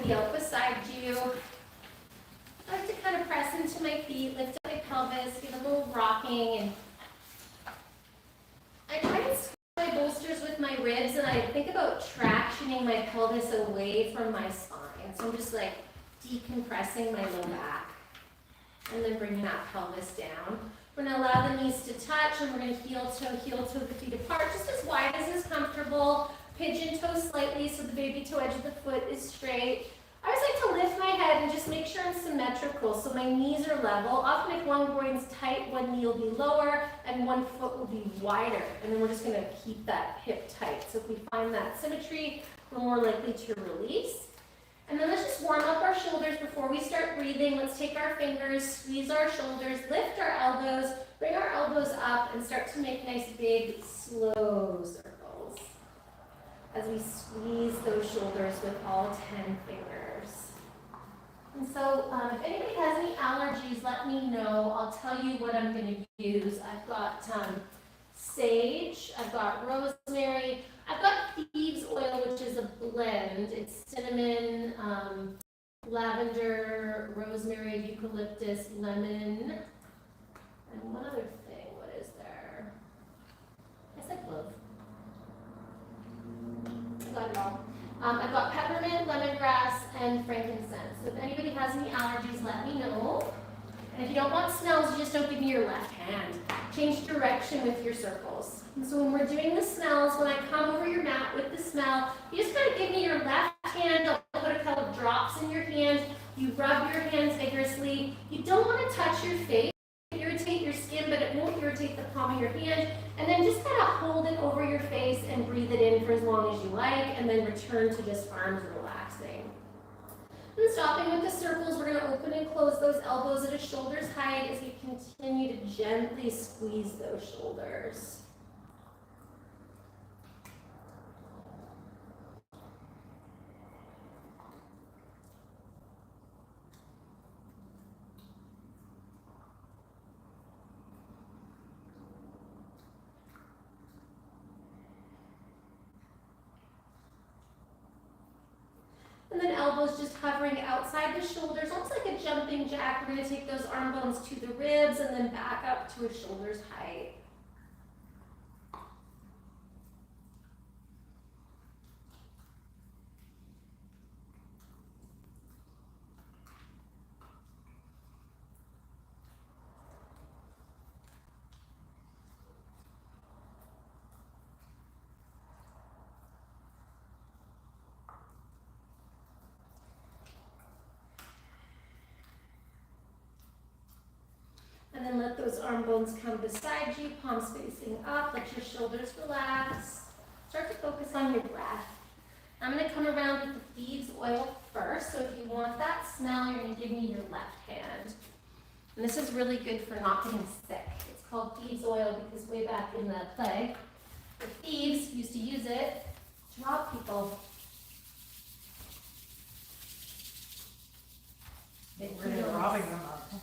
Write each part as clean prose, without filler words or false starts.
be out beside you. I like to kind of press into my feet, lift up my pelvis, give a little rocking, and I try and squeeze my bolsters with my ribs, and I think about tractioning my pelvis away from my spine. So I'm just like decompressing my low back, and then bringing that pelvis down. We're going to allow the knees to touch, and we're going to heel toe the feet apart, just as wide as is comfortable. Pigeon toe slightly so the baby toe edge of the foot is straight. I always like to lift my head and just make sure I'm symmetrical, so my knees are level. Often if one groin's tight, one knee will be lower, and one foot will be wider. And then we're just going to keep that hip tight. So if we find that symmetry, we're more likely to release. And then let's just warm up our shoulders before we start breathing. Let's take our fingers, squeeze our shoulders, lift our elbows, bring our elbows up, and start to make nice big, slow circles as we squeeze those shoulders with all 10 fingers. And so if anybody has any allergies, let me know. I'll tell you what I'm going to use. I've got sage, I've got rosemary, I've got thieves oil, which is a blend. It's cinnamon, lavender, rosemary, eucalyptus, lemon, and one other thing. What is there? I said clove. I got it all. I've got peppermint, lemongrass, and frankincense. So if anybody has any allergies, let me know. And if you don't want smells, you just don't give me your left hand. Change direction with your circles. And so when we're doing the smells, when I come over your mat with the smell, you just kind of give me your left hand. I'll put a couple of drops in your hand. You rub your hands vigorously. You don't want to touch your face. Irritate your skin, but it won't irritate the palm of your hand. And then just kind of hold it over your face and breathe it in for as long as you like, and then return to just arms relaxing. And stopping with the circles, we're going to open and close those elbows at a shoulder's height as we continue to gently squeeze those shoulders. And then elbows just hovering outside the shoulders, almost like a jumping jack. We're going to take those arm bones to the ribs and then back up to a shoulder's height. And then let those arm bones come beside you, palms facing up, let your shoulders relax. Start to focus on your breath. I'm going to come around with the thieves oil first, so if you want that smell, you're going to give me your left hand. And this is really good for not getting sick. It's called thieves oil because way back in the plague, the thieves used to use it to rob people. They were robbing them of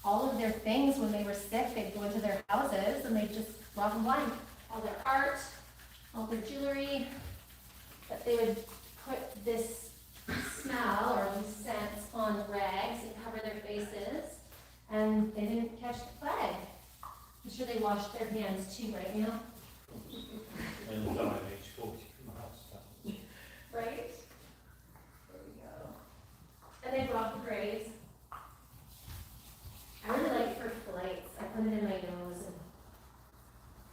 all of their things. When they were sick, they'd go into their houses and they'd just rob them blind. All their art, all their jewelry, but they would put this smell or these scents on rags and cover their faces, and they didn't catch the plague. I'm sure they washed their hands too, right now? And died age 40 from the house. Right? There we go. And they robbed the graves. I really like for flights. I put it in my nose and,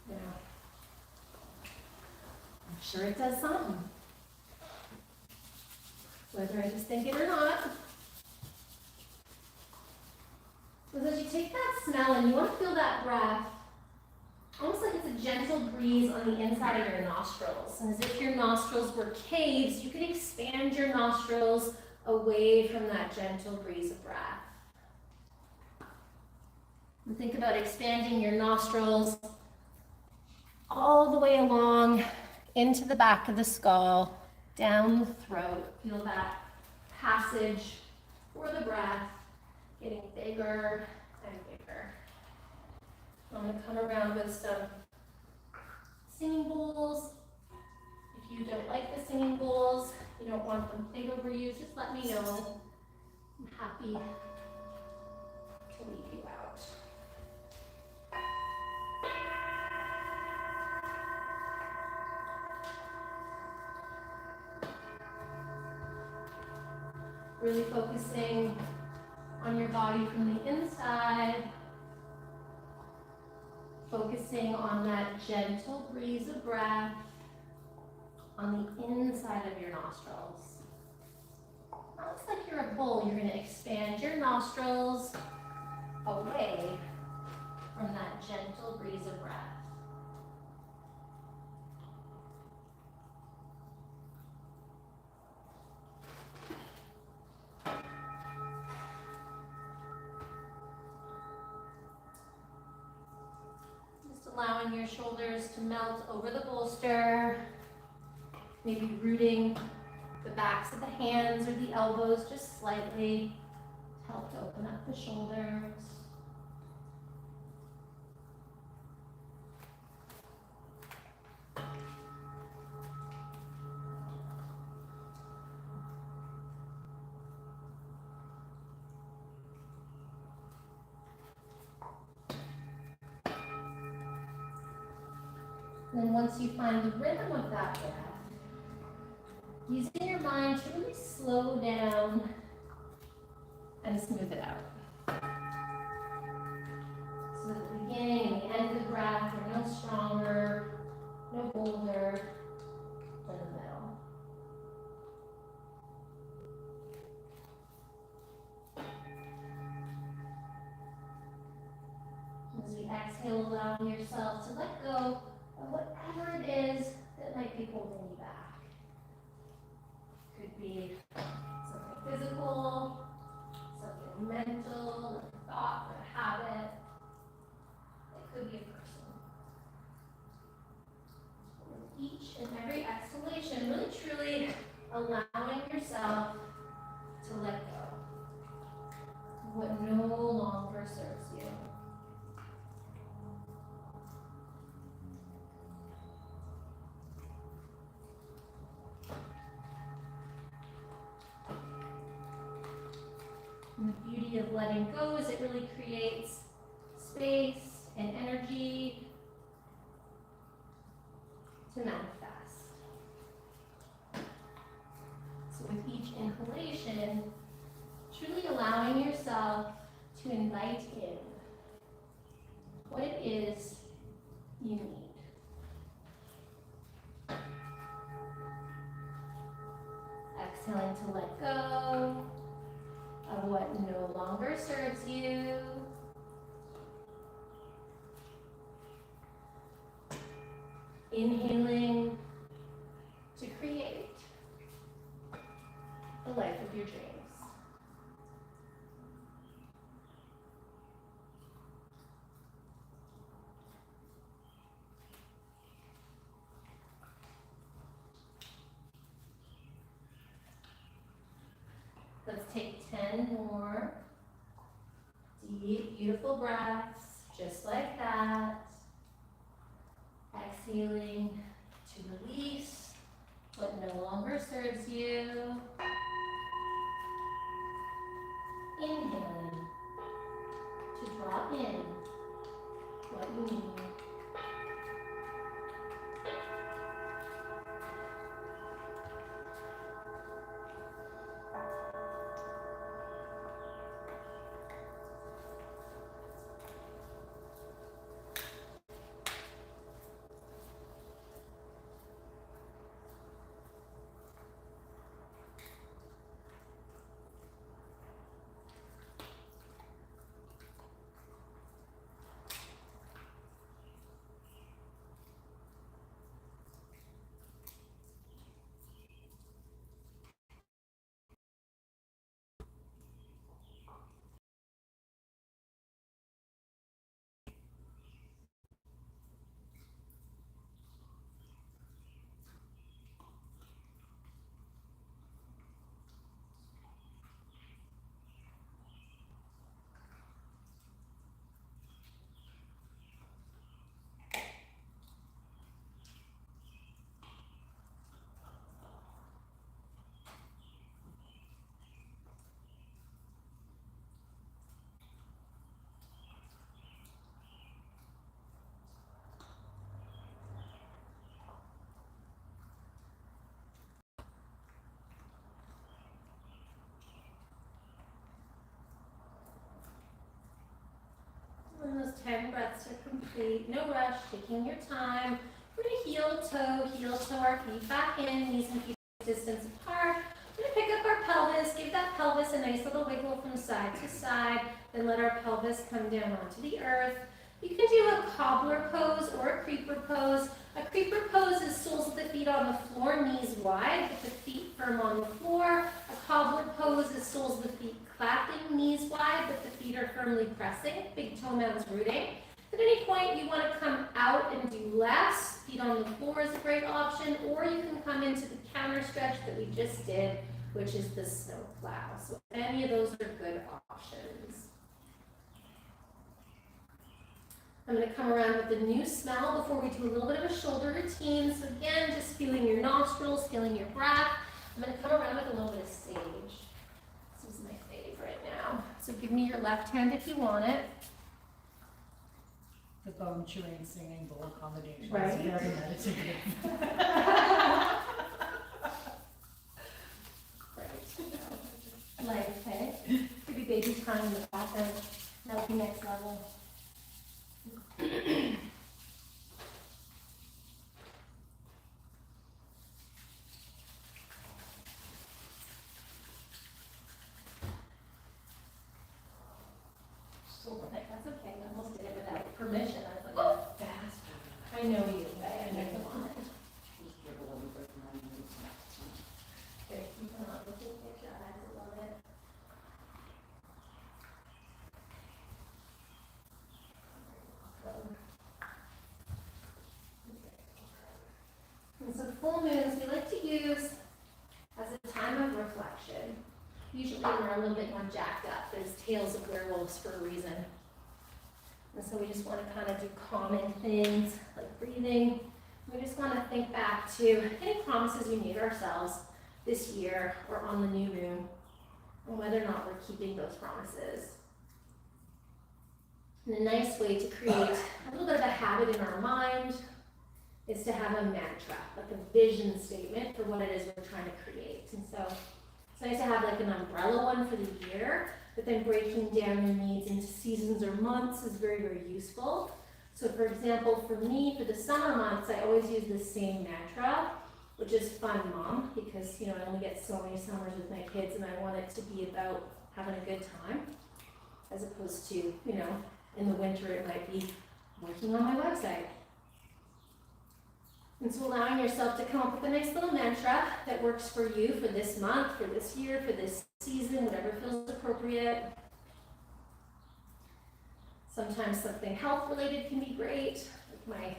you know, I'm sure it does something. Whether I just think it or not. Because as you take that smell and you want to feel that breath, almost like it's a gentle breeze on the inside of your nostrils. And as if your nostrils were caves, you could expand your nostrils away from that gentle breeze of breath. And think about expanding your nostrils all the way along into the back of the skull, down the throat. Feel that passage for the breath getting bigger and bigger. I'm going to come around with some singing bowls. If you don't like the singing bowls, you don't want them played over you, just let me know. I'm happy to leave you out. Really focusing on your body from the inside, focusing on that gentle breeze of breath on the inside of your nostrils. Now it's like you're a bull. You're going to expand your nostrils away from that gentle breeze of breath. Allowing your shoulders to melt over the bolster, maybe rooting the backs of the hands or the elbows just slightly to help to open up the shoulders. And then once you find the rhythm of that breath, using your mind to really slow down and smooth it out. So at the beginning and the end of the breath, you're no stronger, no bolder than the middle. As you exhale, allowing yourself to let go of whatever it is that might be holding you back. Could be something physical, something mental, a thought, or a habit. It could be a person. With each and every exhalation, really truly allowing yourself to let go of what no longer serves you. And the beauty of letting go is it really creates space and energy to manifest. So with each inhalation, truly allowing yourself to invite in what it is you need. Exhaling to let go of what no longer serves you. Inhaling to create the life of your dreams. Let's take 10 more deep, beautiful breaths, just like that. Exhaling to release what no longer serves you. Inhaling to draw in what you need. steps are complete. No rush, taking your time. We're gonna heel toe our feet back in, knees and feet distance apart. We're gonna pick up our pelvis, give that pelvis a nice little wiggle from side to side, then let our pelvis come down onto the earth. You can do a cobbler pose or a creeper pose. A creeper pose is soles of the feet on the floor, knees wide, with the feet firm on the floor. A cobbler pose is soles of the feet clapping, knees wide, but the feet are firmly pressing, big toe mounds rooting. At any point you want to come out and do less, feet on the floor is a great option, or you can come into the counter stretch that we just did, which is the snow plow. So any of those are good options. I'm going to come around with a new smell before we do a little bit of a shoulder routine. So again, just feeling your nostrils, feeling your breath. I'm going to come around with a little bit of sage. This is my favorite now. So give me your left hand if you want it. The bone chewing, singing, bowl combination. Right. It's very meditative. Right. Life, okay? Maybe baby time in the background. That'll be next level. That's okay, I almost did it without permission. I was like, oh, fast. I know you, I know you want it. Okay, keep on looking at your eyes, I love it. And so full moons we like to use as a time of reflection. Usually when we're a little bit more jacked up, there's tales of werewolves for a reason. And so we just want to kind of do calming things like breathing. We just want to think back to any promises we made ourselves this year or on the new moon, and whether or not we're keeping those promises. And a nice way to create a little bit of a habit in our mind is to have a mantra, like a vision statement for what it is we're trying to create. And so it's nice to have like an umbrella one for the year, but then breaking down your needs into seasons or months is very, very useful. So for example, for me, for the summer months, I always use the same mantra, which is fun mom, because I only get so many summers with my kids and I want it to be about having a good time, as opposed to, in the winter it might be working on my website. And so allowing yourself to come up with a nice little mantra that works for you for this month, for this year, for this season, whatever feels appropriate. Sometimes something health related can be great, like my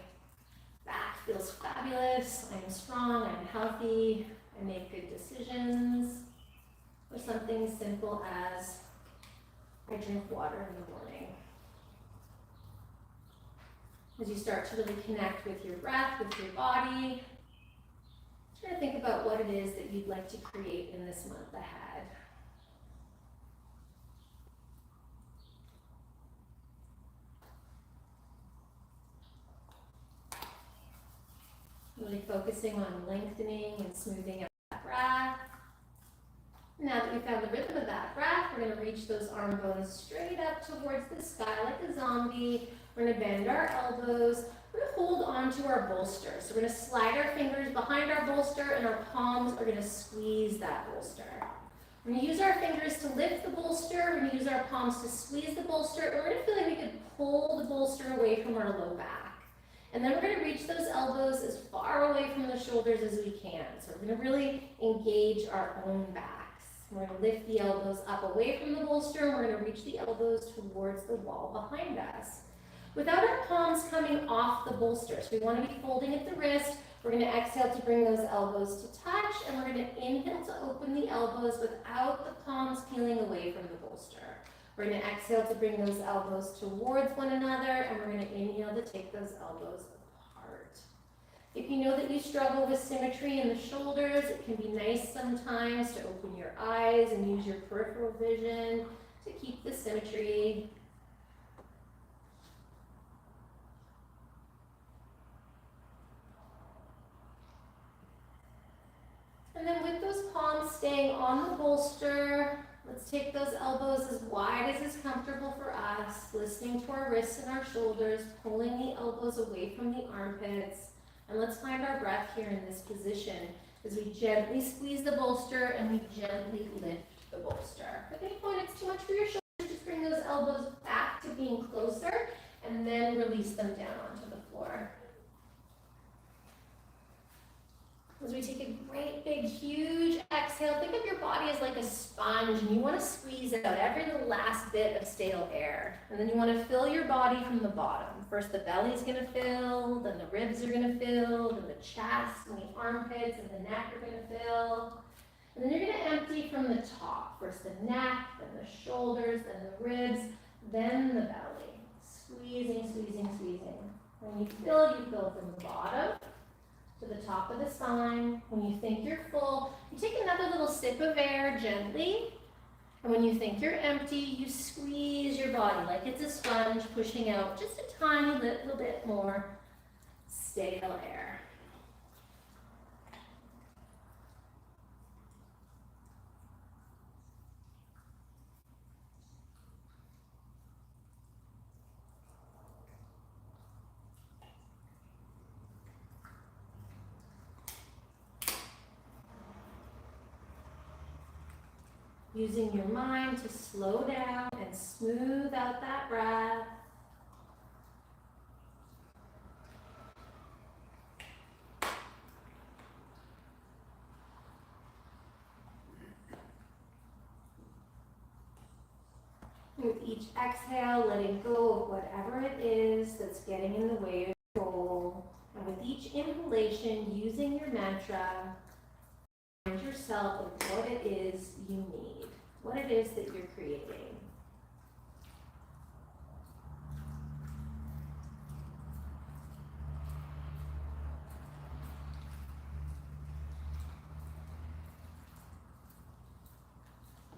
back feels fabulous, I'm strong, I'm healthy, I make good decisions. Or something simple as I drink water in the morning. As you start to really connect with your breath, with your body, try to think about what it is that you'd like to create in this month ahead. Really focusing on lengthening and smoothing out that breath. Now that we've found the rhythm of that breath, we're going to reach those arm bones straight up towards the sky like a zombie. We're going to bend our elbows. We're going to hold on to our bolster. So we're going to slide our fingers behind our bolster and our palms are going to squeeze that bolster. We're going to use our fingers to lift the bolster. We're going to use our palms to squeeze the bolster. And we're going to feel like we could pull the bolster away from our low back. And then we're going to reach those elbows as far away from the shoulders as we can. So we're going to really engage our own backs. We're going to lift the elbows up away from the bolster, and we're going to reach the elbows towards the wall behind us. Without our palms coming off the bolster, so we want to be folding at the wrist. We're going to exhale to bring those elbows to touch, and we're going to inhale to open the elbows without the palms peeling away from the bolster. We're going to exhale to bring those elbows towards one another, and we're going to inhale to take those elbows apart. If you know that you struggle with symmetry in the shoulders, it can be nice sometimes to open your eyes and use your peripheral vision to keep the symmetry. And then with those palms staying on the bolster, Let's take those elbows as wide as is comfortable for us, listening to our wrists and our shoulders, pulling the elbows away from the armpits. And let's find our breath here in this position as we gently squeeze the bolster and we gently lift the bolster. If at any point it's too much for your shoulders, just bring those elbows back to being closer and then release them down onto the floor. As we take a great big huge exhale, think of your body as like a sponge and you want to squeeze out every little last bit of stale air. And then you want to fill your body from the bottom. First the belly's going to fill, then the ribs are going to fill, then the chest and the armpits and the neck are going to fill. And then you're going to empty from the top. First the neck, then the shoulders, then the ribs, then the belly. Squeezing, squeezing, squeezing. When you fill from the bottom to the top of the spine. When you think you're full, you take another little sip of air gently. And when you think you're empty, you squeeze your body like it's a sponge, pushing out just a tiny little bit more stale air. Using your mind to slow down and smooth out that breath. With each exhale, letting go of whatever it is that's getting in the way of your goal. And with each inhalation, using your mantra, remind yourself of what it is you need, what it is that you're creating.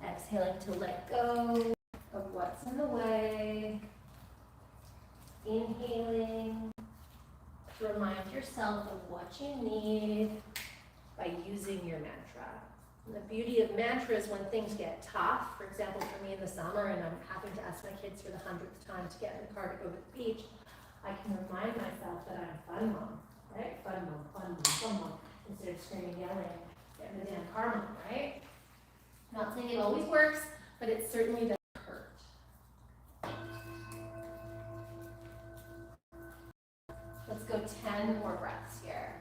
Exhaling to let go of what's in the way. Inhaling to remind yourself of what you need by using your mantra. And the beauty of mantra is when things get tough, for example, for me in the summer, and I'm having to ask my kids for the 100th time to get in the car to go to the beach, I can remind myself that I'm fun mom, right? Fun mom, fun mom, fun mom, instead of screaming, yelling, get in the damn car mom, right? Not saying it always works, but it certainly doesn't hurt. Let's go 10 more breaths here.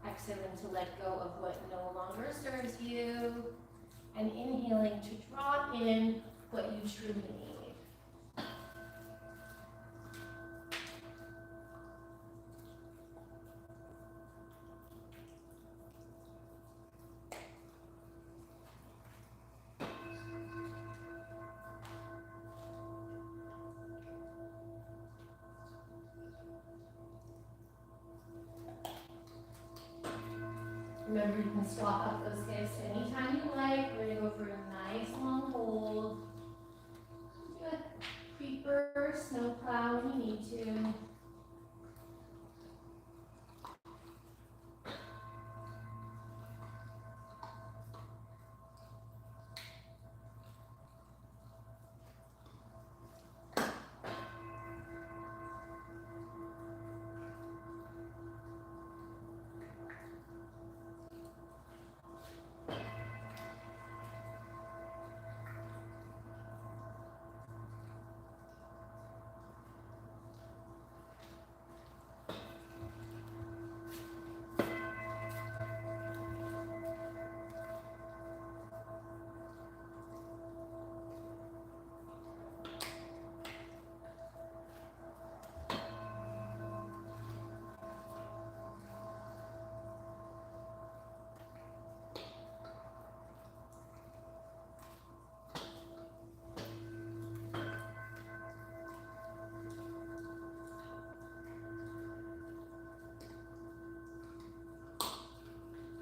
Exhaling to let go of what no longer serves you, and inhaling to draw in what you truly need. Remember, you can swap up those hips anytime you like. We're going to go for a nice long hold. Do a creeper, snow plow when you need to.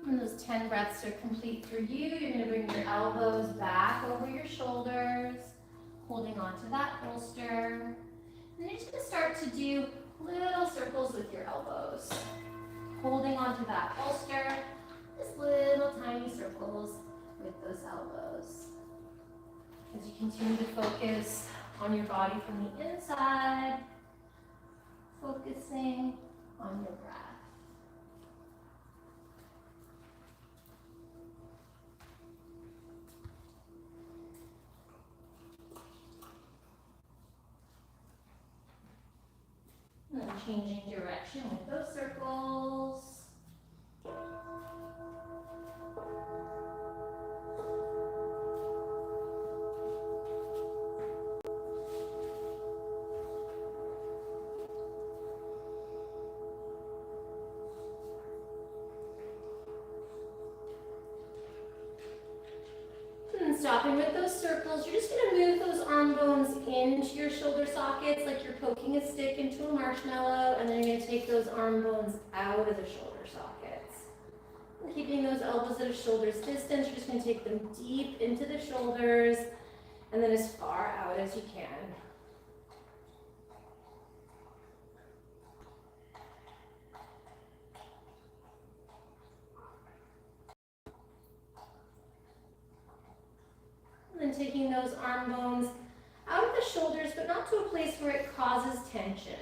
When those 10 breaths are complete for you, you're going to bring your elbows back over your shoulders, holding on to that bolster. And you're just going to start to do little circles with your elbows. Holding on to that bolster, just little tiny circles with those elbows. As you continue to focus on your body from the inside, focusing on your breath. And then changing direction with those circles. And stopping with those circles, you're just going to move those arm bones into your shoulder sockets like you're poking a stick into a marshmallow, and then you're going to take those arm bones out of the shoulder sockets. And keeping those elbows at a shoulder's distance, you're just going to take them deep into the shoulders and then as far out as you can. And then taking those arm bones out of the shoulders, but not to a place where it causes tension.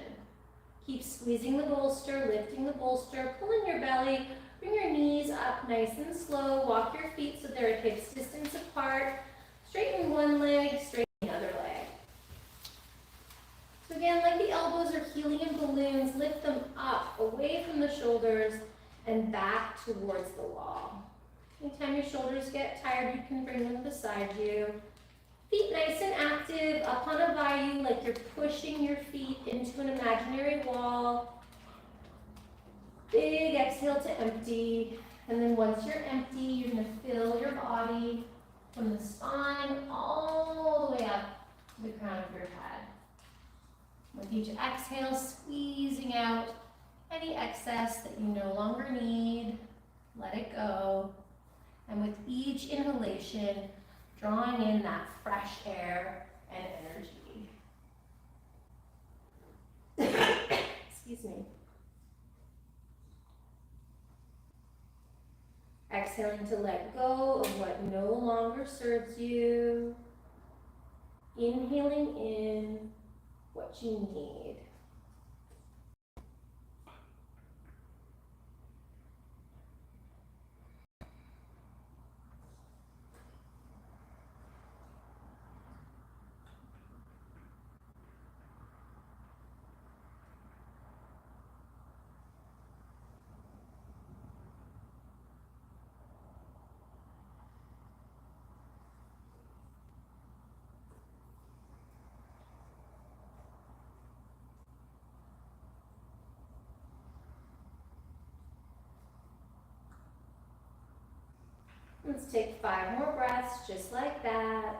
Keep squeezing the bolster, lifting the bolster, pulling your belly, bring your knees up nice and slow, walk your feet so they're at hips distance apart, straighten one leg, straighten the other leg. So again, like the elbows are helium balloons, lift them up, away from the shoulders, and back towards the wall. Anytime your shoulders get tired, you can bring them beside you. Feet nice and active, up on a vayu, like you're pushing your feet into an imaginary wall. Big exhale to empty. And then once you're empty, you're going to fill your body from the spine all the way up to the crown of your head. With each exhale, squeezing out any excess that you no longer need. Let it go. And with each inhalation, drawing in that fresh air and energy. Excuse me. Exhaling to let go of what no longer serves you. Inhaling in what you need. Let's take 5 more breaths just like that.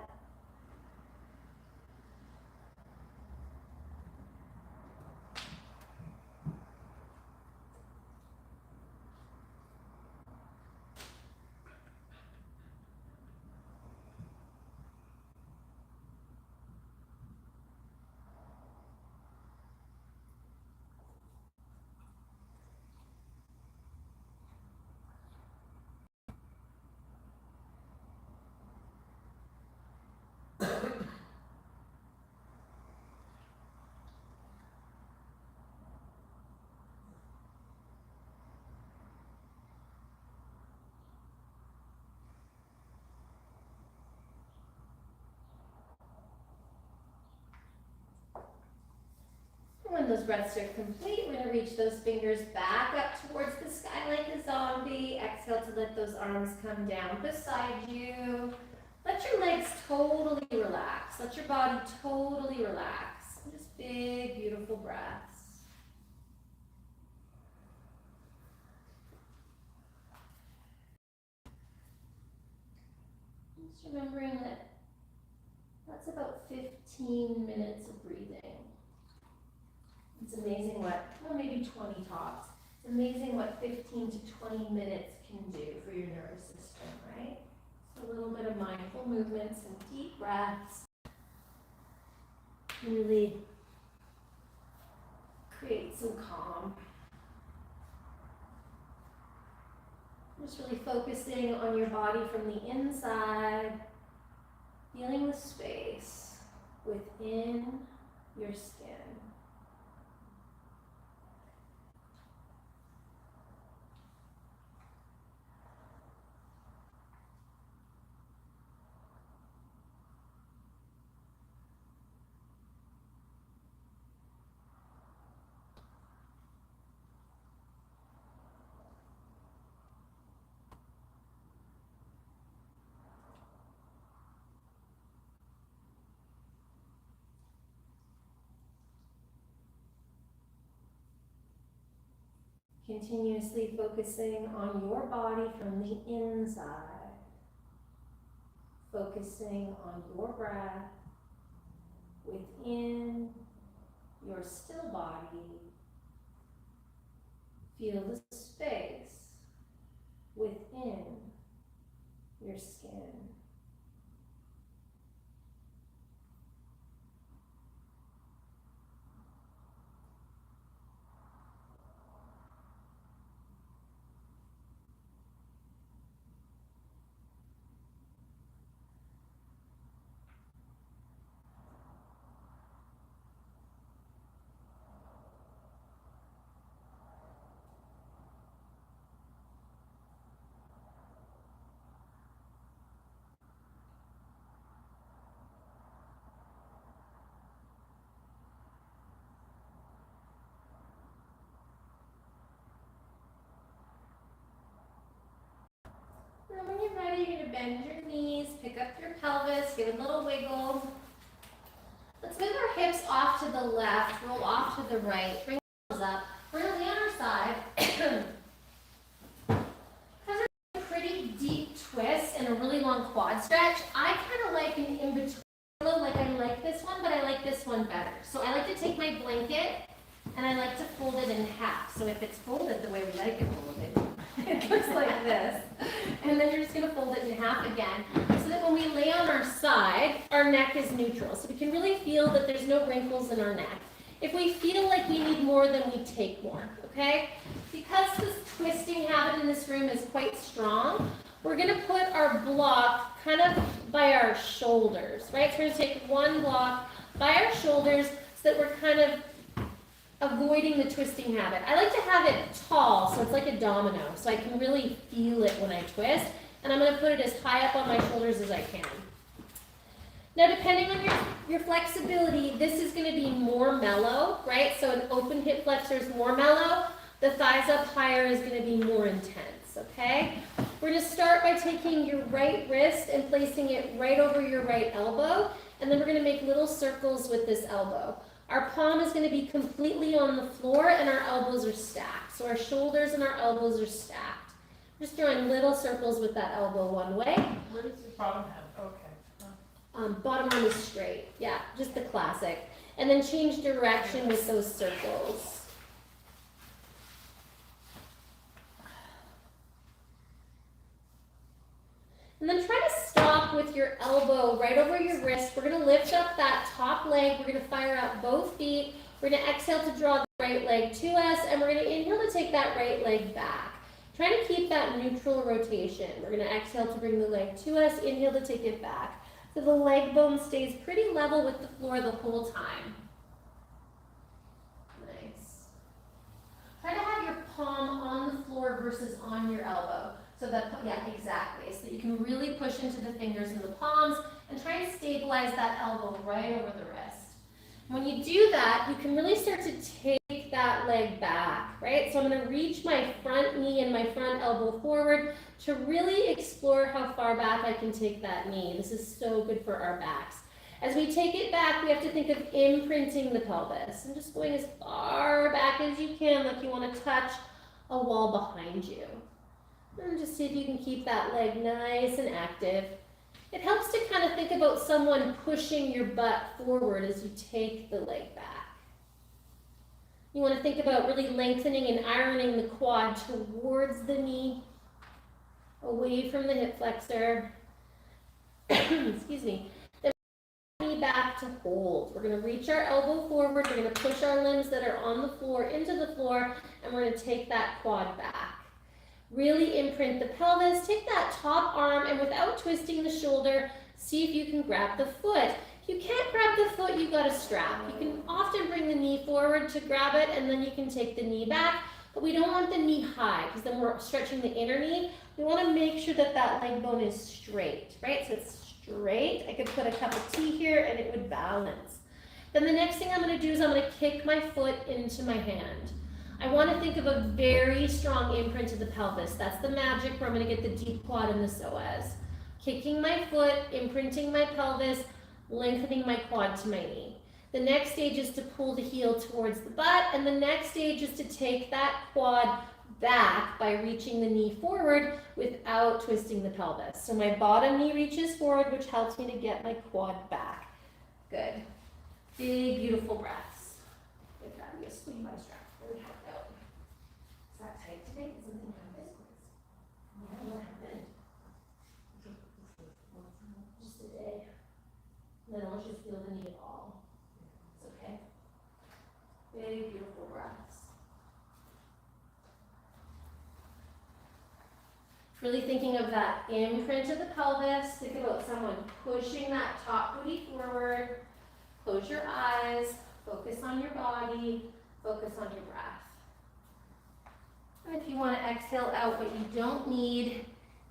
When those breaths are complete, we're going to reach those fingers back up towards the sky like a zombie. Exhale to let those arms come down beside you. Let your legs totally relax. Let your body totally relax. Just big, beautiful breaths. Just remembering that that's about 15 minutes of breathing. It's amazing what, well, maybe 20 tops. It's amazing what 15 to 20 minutes can do for your nervous system, right? So a little bit of mindful movements and deep breaths can really create some calm. Just really focusing on your body from the inside, Feeling the space within your skin. Continuously focusing on your body from the inside. Focusing on your breath within your still body. Feel the space within your skin. And when you're ready, you're going to bend your knees, pick up your pelvis, give it a little wiggle. Let's move our hips off to the left, roll off to the right, bring the elbows up. We're going to lay on our side. Because we're a pretty deep twist and a really long quad stretch, I kind of like an in-between. Like I like this one, but I like this one better. So I like to take my blanket and I like to fold it in half. So if it's folded the way we like it folded, it looks like this. And then you're just going to fold it in half again so that when we lay on our side, our neck is neutral. So we can really feel that there's no wrinkles in our neck. If we feel like we need more, then we take more, okay? Because this twisting habit in this room is quite strong, we're going to put our block kind of by our shoulders, right? So we're going to take one block by our shoulders so that we're kind of avoiding the twisting habit. I like to have it tall, so it's like a domino, so I can really feel it when I twist. And I'm going to put it as high up on my shoulders as I can. Now, depending on your flexibility, this is going to be more mellow, right? So an open hip flexor is more mellow. The thighs up higher is going to be more intense, okay? We're going to start by taking your right wrist and placing it right over your right elbow, and then we're going to make little circles with this elbow. Our palm is going to be completely on the floor and our elbows are stacked. So our shoulders and our elbows are stacked. Just drawing little circles with that elbow one way. Where does the bottom have? Okay. Bottom arm is straight. Yeah, just the classic. And then change direction with those circles. And then try to stop with your elbow right over your wrist. We're going to lift up that top leg. We're going to fire out both feet. We're going to exhale to draw the right leg to us. And we're going to inhale to take that right leg back. Trying to keep that neutral rotation. We're going to exhale to bring the leg to us. Inhale to take it back. So the leg bone stays pretty level with the floor the whole time. Nice. Try to have your palm on the floor versus on your elbow. So that, yeah, exactly. So that you can really push into the fingers and the palms and try and stabilize that elbow right over the wrist. When you do that, you can really start to take that leg back, right? So I'm going to reach my front knee and my front elbow forward to really explore how far back I can take that knee. This is so good for our backs. As we take it back, we have to think of imprinting the pelvis and just going as far back as you can, like you want to touch a wall behind you. And just see if you can keep that leg nice and active. It helps to kind of think about someone pushing your butt forward as you take the leg back. You want to think about really lengthening and ironing the quad towards the knee, away from the hip flexor. Excuse me. Then knee back to hold. We're going to reach our elbow forward. We're going to push our limbs that are on the floor into the floor, and we're going to take that quad back. Really imprint the pelvis, take that top arm, and without twisting the shoulder, see if you can grab the foot. If you can't grab the foot, you've got a strap. You can often bring the knee forward to grab it, and then you can take the knee back, but we don't want the knee high, because then we're stretching the inner knee. We want to make sure that that leg bone is straight, right? So it's straight. I could put a cup of tea here, and it would balance. Then the next thing I'm going to do is I'm going to kick my foot into my hand. I want to think of a very strong imprint to the pelvis. That's the magic where I'm going to get the deep quad and the psoas. Kicking my foot, imprinting my pelvis, lengthening my quad to my knee. The next stage is to pull the heel towards the butt, and the next stage is to take that quad back by reaching the knee forward without twisting the pelvis. So my bottom knee reaches forward, which helps me to get my quad back. Good. Big, beautiful breaths. Give that a squeeze my strap. Really help out. Is that tight today? Did something happen? Yeah, what happened? Just a day. And then I want you to feel the knee at all. It's okay. Big, beautiful breaths. Really thinking of that imprint of the pelvis. Think about someone pushing that top booty forward. Close your eyes. Focus on your body. Focus on your breath. And if you want to exhale out what you don't need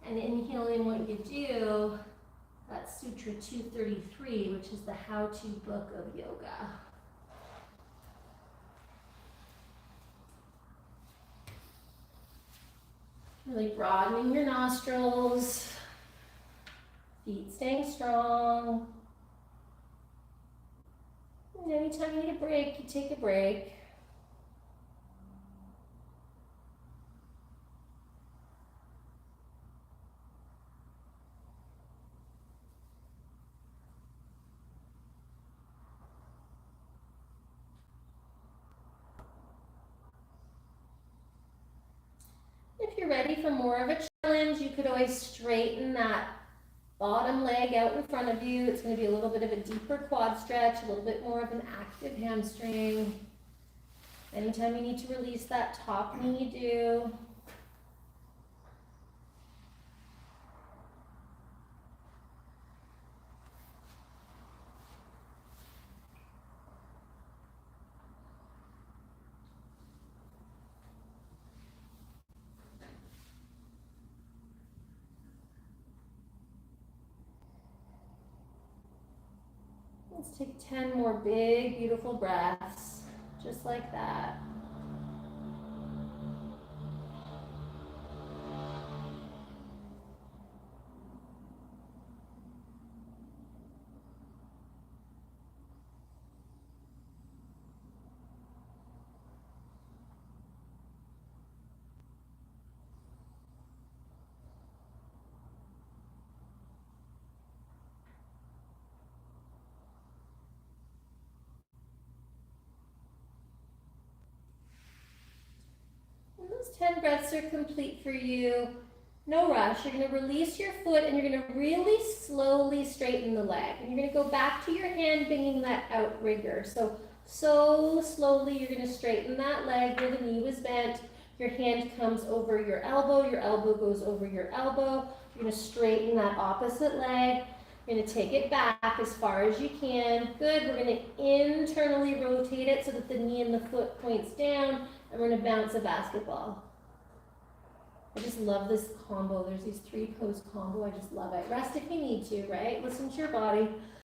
and inhale in what you do, that's Sutra 233, which is the how-to book of yoga. Really broadening your nostrils, feet staying strong. And anytime you need a break, you take a break. If you're ready for more of a challenge, you could always straighten that bottom leg out in front of you. It's going to be a little bit of a deeper quad stretch, a little bit more of an active hamstring. Anytime you need to release that top knee, you do. Let's take 10 more big, beautiful breaths, just like that. Those 10 breaths are complete for you. No rush. You're going to release your foot and you're going to really slowly straighten the leg. And you're going to go back to your hand bringing that outrigger. So slowly you're going to straighten that leg where the knee was bent. Your hand comes over your elbow goes over your elbow. You're going to straighten that opposite leg. You're going to take it back as far as you can. Good. We're going to internally rotate it so that the knee and the foot points down. And we're going to bounce a basketball. I just love this combo. There's these 3 pose combo. I just love it. Rest if you need to, right? Listen to your body.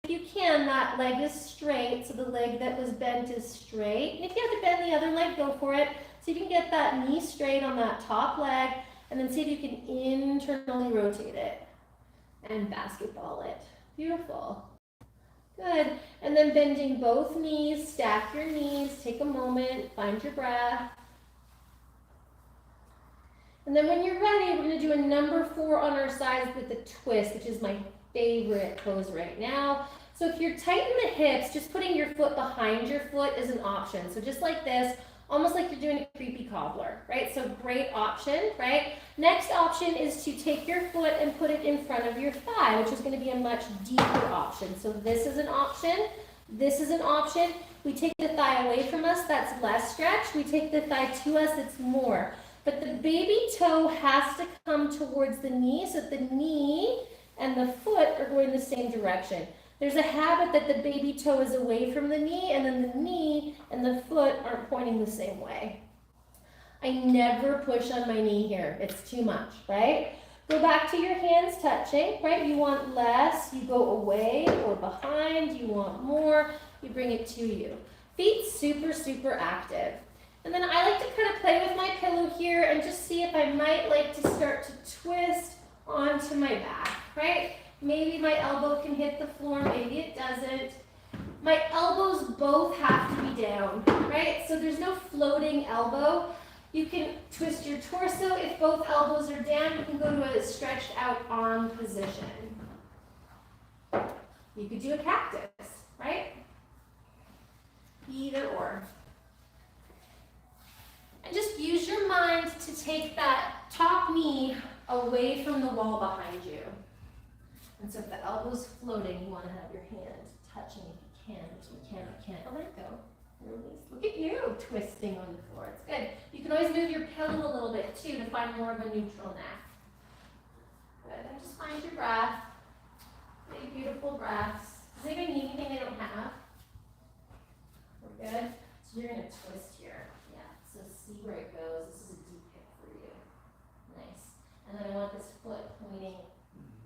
If you can, that leg is straight. So the leg that was bent is straight. And if you have to bend the other leg, go for it. See if you can get that knee straight on that top leg. And then see if you can internally rotate it. And basketball it. Beautiful. Good. And then bending both knees, stack your knees, take a moment, find your breath. And then when you're ready, we're going to do a number 4 on our sides with a twist, which is my favorite pose right now. So if you're tight in the hips, just putting your foot behind your foot is an option. So just like this, almost like you're doing a creepy cobbler, right? So great option, right? Next option is to take your foot and put it in front of your thigh, which is going to be a much deeper option. So this is an option. This is an option. We take the thigh away from us, that's less stretch. We take the thigh to us, it's more. But the baby toe has to come towards the knee so that the knee and the foot are going the same direction. There's a habit that the baby toe is away from the knee, and then the knee and the foot aren't pointing the same way. I never push on my knee here. It's too much, right? Go back to your hands touching, right? You want less, you go away or behind. You want more, you bring it to you. Feet super, super active. And then I like to kind of play with my pillow here and just see if I might like to start to twist onto my back, right? Maybe my elbow can hit the floor, maybe it doesn't. My elbows both have to be down, right? So there's no floating elbow. You can twist your torso. If both elbows are down, you can go to a stretched out arm position. You could do a cactus, right? Either or. And just use your mind to take that top knee away from the wall behind you. And so if the elbow's floating, you want to have your hand touching if you can. If you can't. Oh, let it go. Release. Look at you twisting on the floor. It's good. You can always move your pillow a little bit too to find more of a neutral neck. Good. And just find your breath. Big, beautiful breaths. Does anybody need anything they don't have? We're good. So you're going to twist here. Yeah. So see where it goes. This is a deep hip for you. Nice. And then I want this foot pointing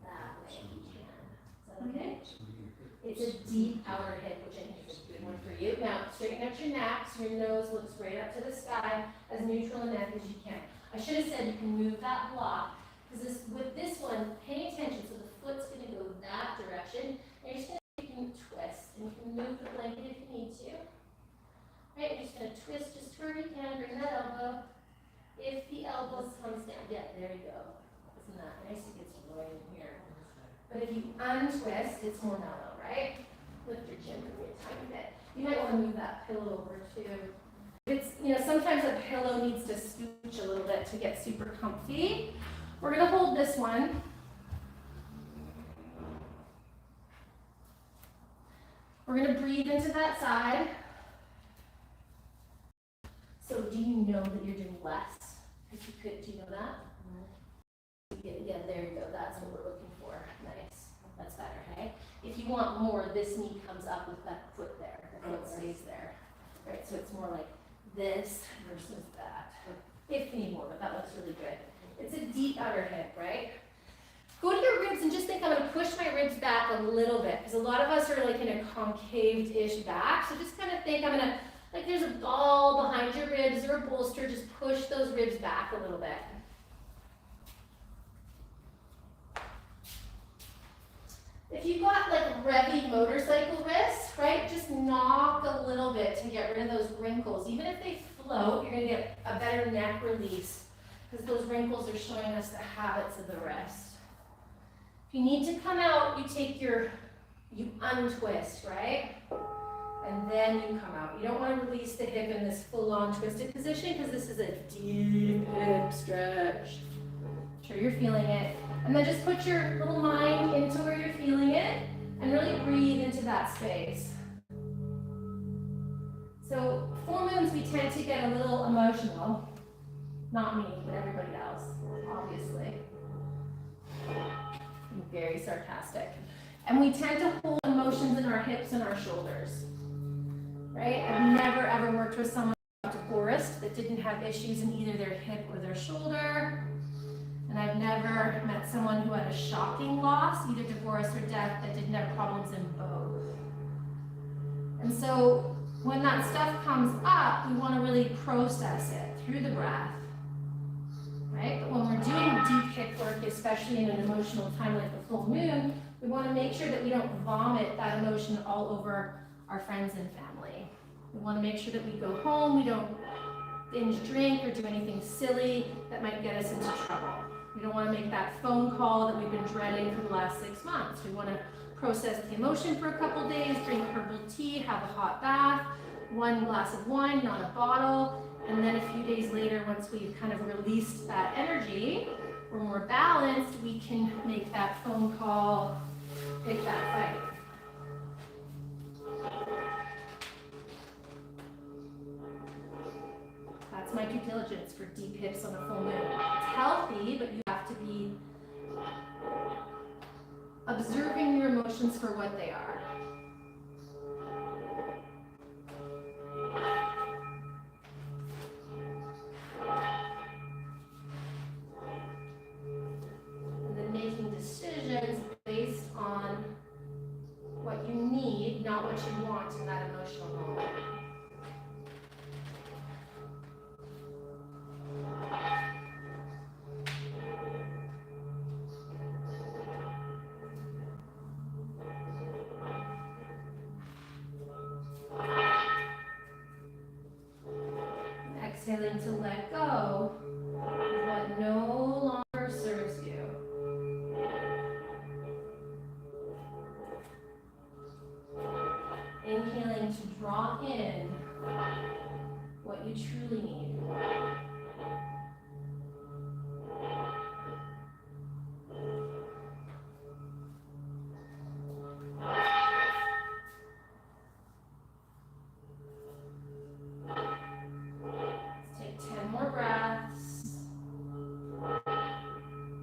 that way if you can. Is that okay? It's a deep outer hip, which I think is a good one for you. Now, straighten out your neck so your nose looks right up to the sky, as neutral in neck as you can. I should have said you can move that block, because with this one, pay attention. So the foot's going to go that direction, and you're just going to you can twist, and you can move the blanket if you need to. Right, you're just going to twist just where you can, bring that elbow. If the elbow comes down, yeah, there you go. Isn't that nice? It gets right in here. But if you untwist, it's more mellow, right? Lift your chin for me a tiny bit. You might want to move that pillow over too. It's, sometimes a pillow needs to scooch a little bit to get super comfy. We're going to hold this one. We're going to breathe into that side. So do you know that you're doing less? If you could, do you know that? Yeah, there you go. That's what we're looking for. Nice. That's better, hey? If you want more, this knee comes up with that foot there. The foot stays there. Right, so it's more like this versus that. If you need more, but that looks really good. It's a deep outer hip, right? Go to your ribs and just think I'm going to push my ribs back a little bit, because a lot of us are like in a concave-ish back. So just kind of think I'm going to, like there's a ball behind your ribs or a bolster, just push those ribs back a little bit. If you've got like revvy motorcycle wrists, right, just knock a little bit to get rid of those wrinkles. Even if they float, you're going to get a better neck release, because those wrinkles are showing us the habits of the wrist. If you need to come out, you untwist, right? And then you come out. You don't want to release the hip in this full-on twisted position, because this is a deep hip stretch. Sure you're feeling it. And then just put your little mind into where you're feeling it and really breathe into that space. So full moons, we tend to get a little emotional. Not me, but everybody else, obviously. I'm very sarcastic. And we tend to hold emotions in our hips and our shoulders. Right? I've never ever worked with someone divorced that didn't have issues in either their hip or their shoulder. And I've never met someone who had a shocking loss, either divorce or death, that didn't have problems in both. And so when that stuff comes up, we want to really process it through the breath. Right? But when we're doing deep hip work, especially in an emotional time like the full moon, we want to make sure that we don't vomit that emotion all over our friends and family. We want to make sure that we go home, we don't binge drink or do anything silly that might get us into trouble. We don't want to make that phone call that we've been dreading for the last 6 months. We want to process the emotion for a couple days, drink herbal tea, have a hot bath, 1 glass of wine, not a bottle, and then a few days later, once we've kind of released that energy, we're more balanced, we can make that phone call, pick that fight. That's my due diligence for deep hips on a full moon. It's healthy, but you have to be observing your emotions for what they are. And then making decisions based on what you need, not what you want in that emotional moment. Exhaling to let go of what no longer serves you. Inhaling to draw in what you truly need. Take 10 more breaths.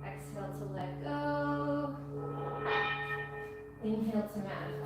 Exhale to let go. Inhale to manifest.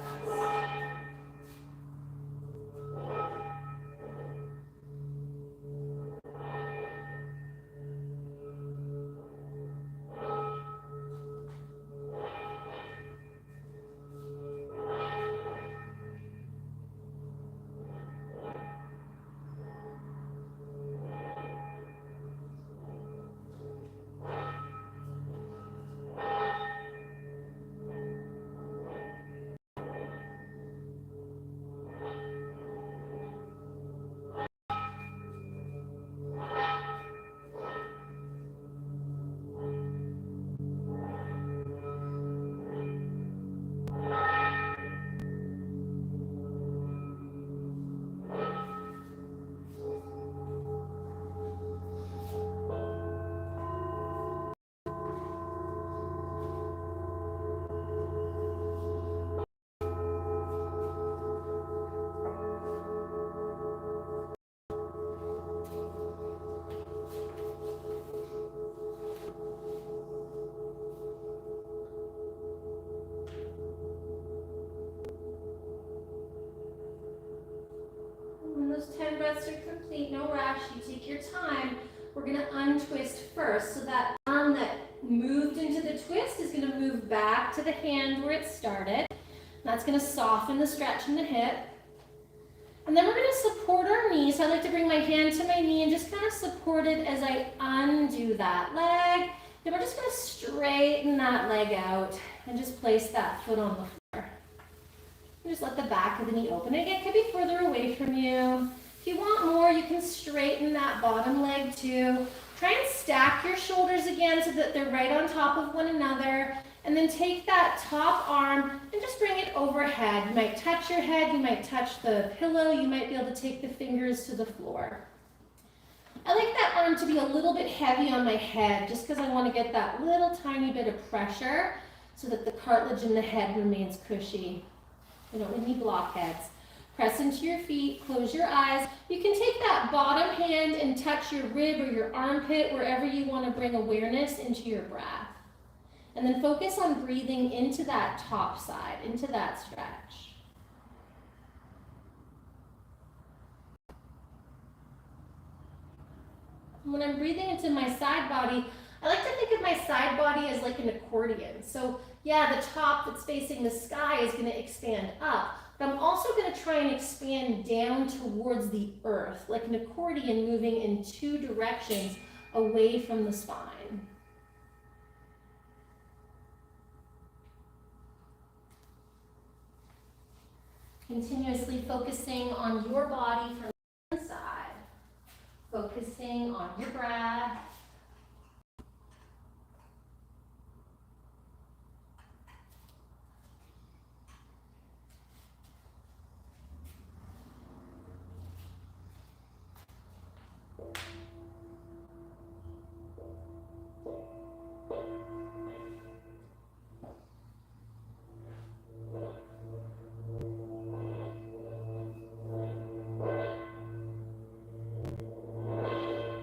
When those 10 breaths are complete, no rush, you take your time. We're gonna untwist first. So that arm that moved into the twist is gonna move back to the hand where it started. That's gonna soften the stretch in the hip. And then we're gonna support our knee. So I like to bring my hand to my knee and just kind of support it as I undo that leg. Then we're just gonna straighten that leg out and just place that foot on the floor. And just let the back of the knee open. Again, it could be further away from you. If you want more, you can straighten that bottom leg too. Try and stack your shoulders again so that they're right on top of one another. And then take that top arm and just bring it overhead. You might touch your head, you might touch the pillow, you might be able to take the fingers to the floor. I like that arm to be a little bit heavy on my head just because I want to get that little tiny bit of pressure so that the cartilage in the head remains cushy. We don't need any blockheads. Press into your feet, close your eyes. You can take that bottom hand and touch your rib or your armpit, wherever you want to bring awareness into your breath. And then focus on breathing into that top side, into that stretch. When I'm breathing into my side body, I like to think of my side body as like an accordion. So yeah, the top that's facing the sky is going to expand up, but I'm also going to try and expand down towards the earth, like an accordion moving in two directions away from the spine. Continuously focusing on your body from the inside, focusing on your breath.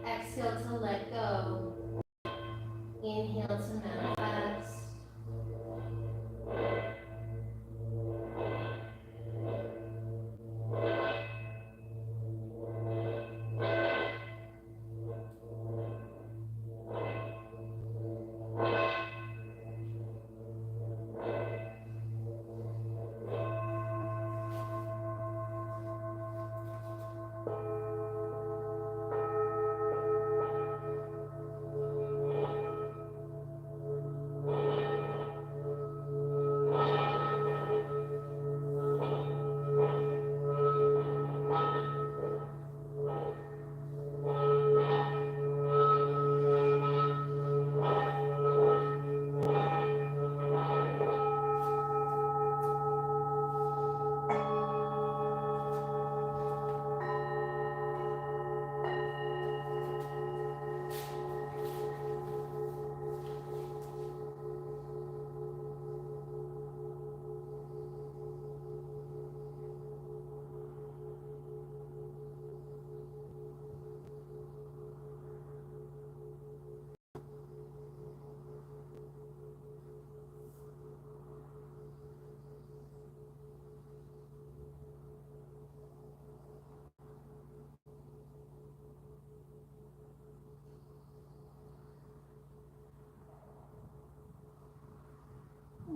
Exhale to let go.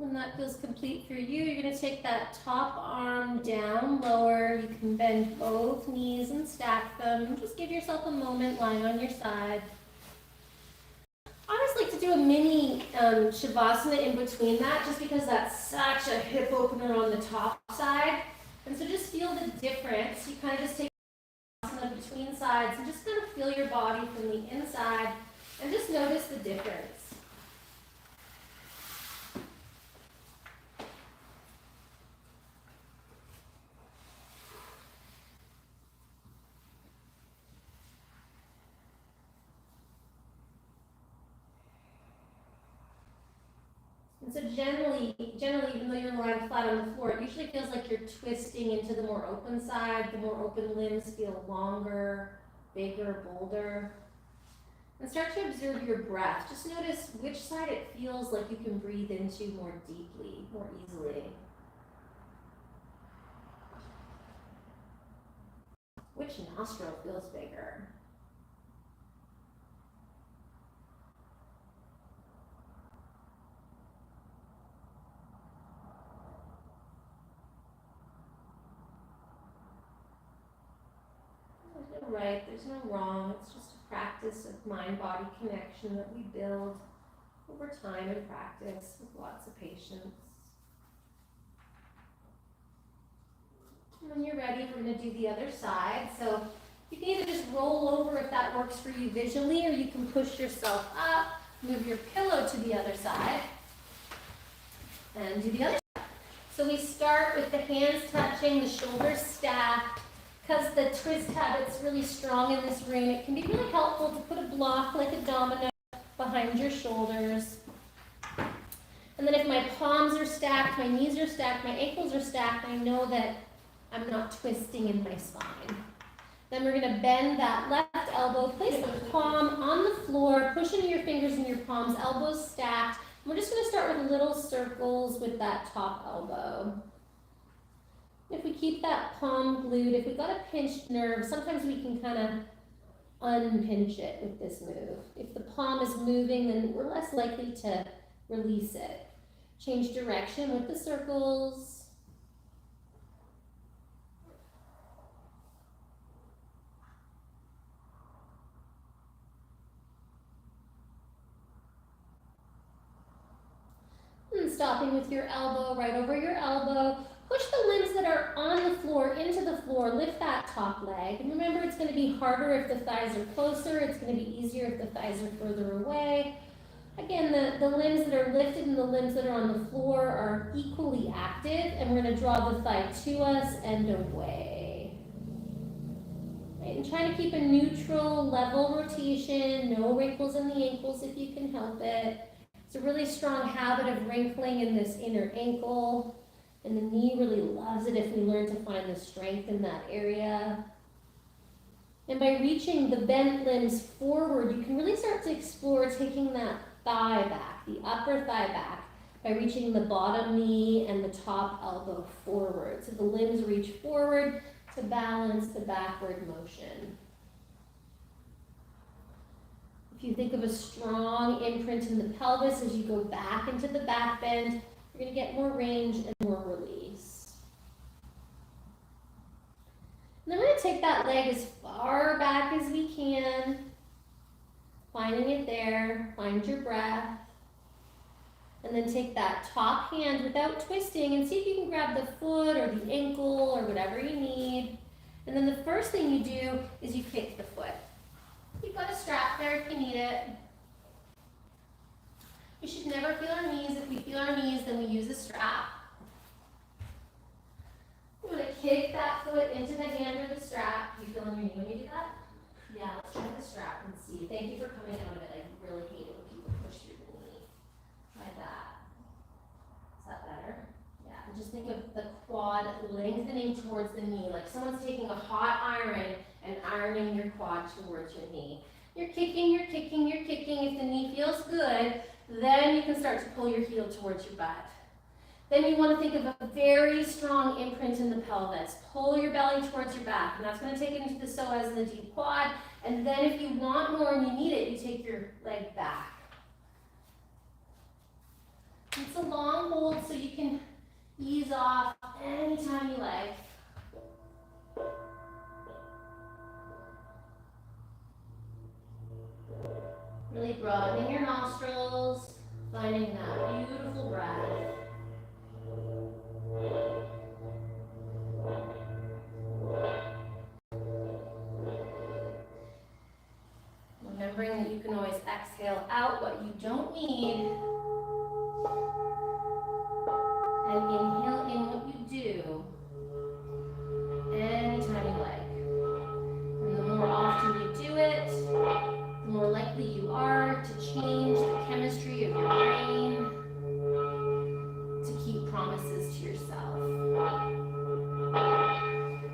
When that feels complete for you, you're going to take that top arm down lower. You can bend both knees and stack them. Just give yourself a moment lying on your side. I always like to do a mini shavasana in between that, just because that's such a hip opener on the top side. And so just feel the difference. You kind of just take shavasana between sides and just kind of feel your body from the inside and just notice the difference. And so generally, even though you're lying flat on the floor, it usually feels like you're twisting into the more open side. The more open limbs feel longer, bigger, bolder. And start to observe your breath. Just notice which side it feels like you can breathe into more deeply, more easily. Which nostril feels bigger? There's no right, there's no wrong. It's just a practice of mind-body connection that we build over time and practice with lots of patience. And when you're ready, we're going to do the other side. So you can either just roll over if that works for you visually, or you can push yourself up, move your pillow to the other side, and do the other side. So we start with the hands touching, the shoulders stacked. Because the twist habit's really strong in this room, it can be really helpful to put a block like a domino behind your shoulders. And then if my palms are stacked, my knees are stacked, my ankles are stacked, I know that I'm not twisting in my spine. Then we're going to bend that left elbow, place the palm on the floor, push into your fingers and your palms, elbows stacked. And we're just going to start with little circles with that top elbow. If we keep that palm glued, if we got a pinched nerve, sometimes we can kind of unpinch it with this move. If the palm is moving, then we're less likely to release it. Change direction with the circles. And stopping with your elbow, right over your elbow. Push the limbs that are on the floor into the floor. Lift that top leg. And remember, it's going to be harder if the thighs are closer. It's going to be easier if the thighs are further away. Again, the limbs that are lifted and the limbs that are on the floor are equally active. And we're going to draw the thigh to us and away. Right, and try to keep a neutral, level rotation. No wrinkles in the ankles if you can help it. It's a really strong habit of wrinkling in this inner ankle. And the knee really loves it if we learn to find the strength in that area. And by reaching the bent limbs forward, you can really start to explore taking that thigh back, the upper thigh back, by reaching the bottom knee and the top elbow forward. So the limbs reach forward to balance the backward motion. If you think of a strong imprint in the pelvis as you go back into the back bend, you're going to get more range and more release. And then we're going to take that leg as far back as we can, finding it there, find your breath. And then take that top hand without twisting and see if you can grab the foot or the ankle or whatever you need. And then the first thing you do is you kick the foot. You've got a strap there if you need it. We should never feel our knees. If we feel our knees, then we use a strap. We're going to kick that foot into the hand or the strap. Do you feel on your knee when you do that? Yeah, let's try the strap and see. Thank you for coming out of it. I really hate it when people push through the knee. Try that. Is that better? Yeah, and just think of the quad lengthening towards the knee, like someone's taking a hot iron and ironing your quad towards your knee. You're kicking, you're kicking, you're kicking. If the knee feels good, then you can start to pull your heel towards your butt. Then you want to think of a very strong imprint in the pelvis. Pull your belly towards your back, and that's going to take it into the psoas and the deep quad. And then if you want more and you need it, you take your leg back. It's a long hold, so you can ease off anytime you like. Really broadening your nostrils, finding that beautiful breath. Remembering that you can always exhale out what you don't need, and inhale in what you do, anytime you like. And the more often you do it, the more likely you are to change the chemistry of your brain, to keep promises to yourself.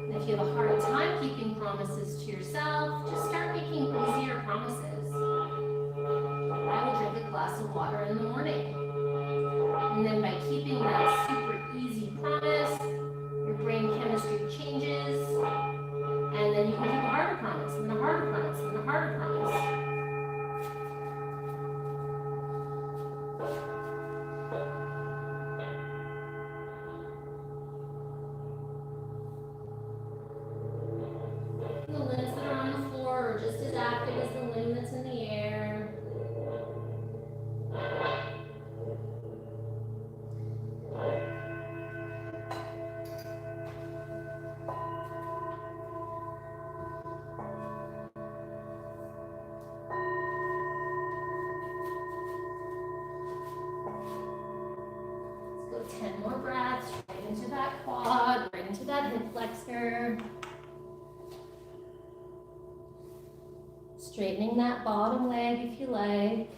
And if you have a hard time keeping promises to yourself, just start making easier promises. I will drink a glass of water in the morning. And then by keeping that super easy promise, your brain chemistry changes, and then you can keep a harder promise, and a harder promise, and a harder promise. The limbs that are on the floor are just as active as the limb that's in the air. Let's go 10 more breaths, right into that quad, right into that hip flexor. Straightening that bottom leg if you like.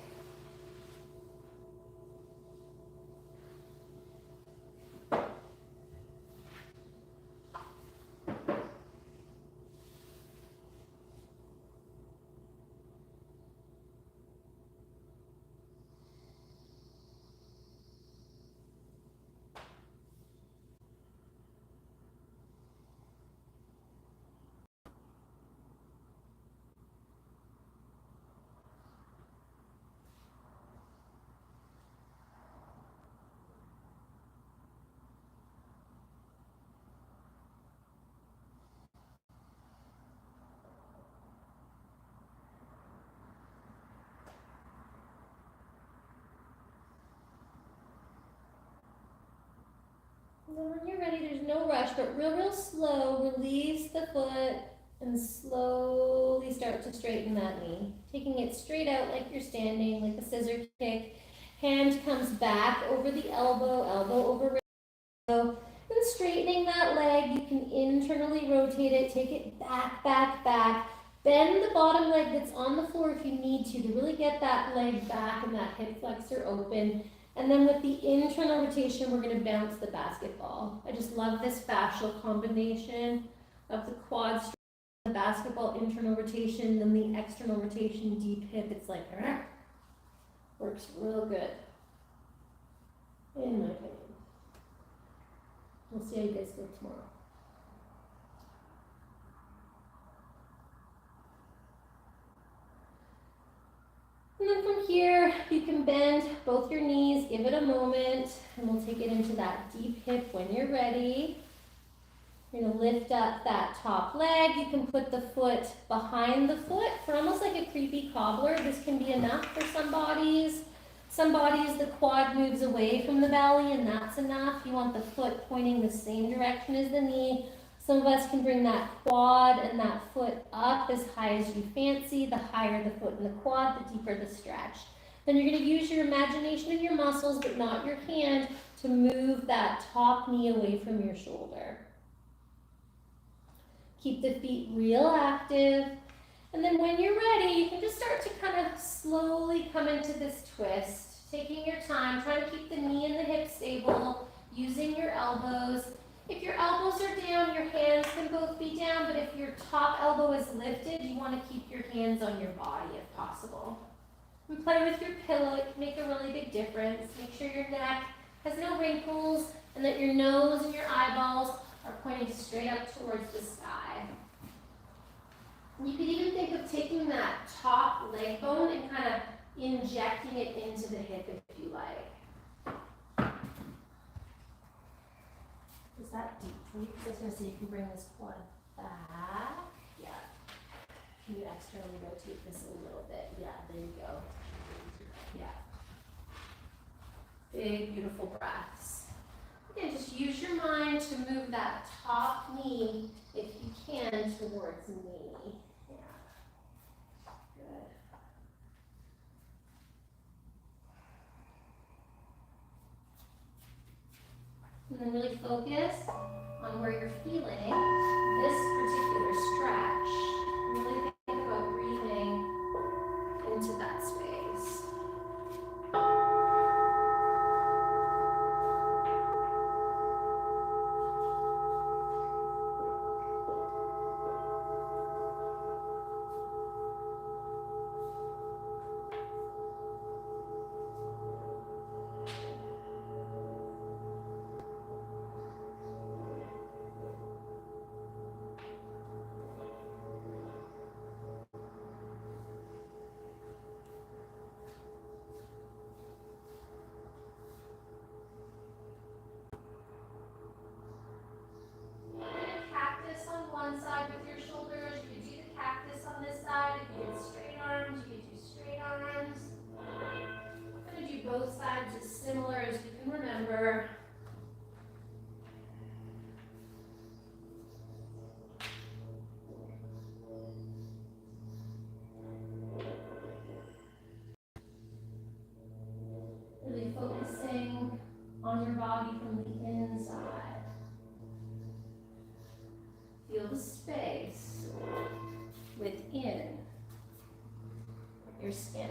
And then when you're ready, there's no rush, but real slow, release the foot and slowly start to straighten that knee. Taking it straight out like you're standing, like a scissor kick. Hand comes back over the elbow, elbow over wrist. And straightening that leg, you can internally rotate it, take it back, back, back. Bend the bottom leg that's on the floor if you need to really get that leg back and that hip flexor open. And then with the internal rotation, we're gonna bounce the basketball. I just love this fascial combination of the quad, the basketball internal rotation, then the external rotation, deep hip. It's like, works real good, in my opinion. We'll see how you guys feel tomorrow. And then from here, you can bend both your knees, give it a moment, and we'll take it into that deep hip when you're ready. You're gonna lift up that top leg. You can put the foot behind the foot for almost like a creepy cobbler. This can be enough for some bodies. Some bodies, the quad moves away from the belly, and that's enough. You want the foot pointing the same direction as the knee. Some of us can bring that quad and that foot up as high as you fancy. The higher the foot and the quad, the deeper the stretch. Then you're going to use your imagination and your muscles, but not your hand, to move that top knee away from your shoulder. Keep the feet real active. And then when you're ready, you can just start to kind of slowly come into this twist, taking your time, trying to keep the knee and the hip stable, using your elbows. If your elbows are down, your hands can both be down, but if your top elbow is lifted, you want to keep your hands on your body if possible. And play with your pillow. It can make a really big difference. Make sure your neck has no wrinkles and that your nose and your eyeballs are pointing straight up towards the sky. You could even think of taking that top leg bone and kind of injecting it into the hip if you like. Is that deep for you? Because I was gonna say you can bring this quad back. Yeah. Can you externally rotate this a little bit? Yeah, there you go. Yeah. Big, beautiful breaths. Again, just use your mind to move that top knee, if you can, towards me. Yeah. Good. And then really focus on where you're feeling this particular stretch. Really think about breathing into that space. Cactus on one side with your shoulders. You could do the cactus on this side. If you did straight arms, you could do straight arms. I'm going to do both sides as similar as you can remember. Really focusing on your body from the inside. Feel the space within your skin.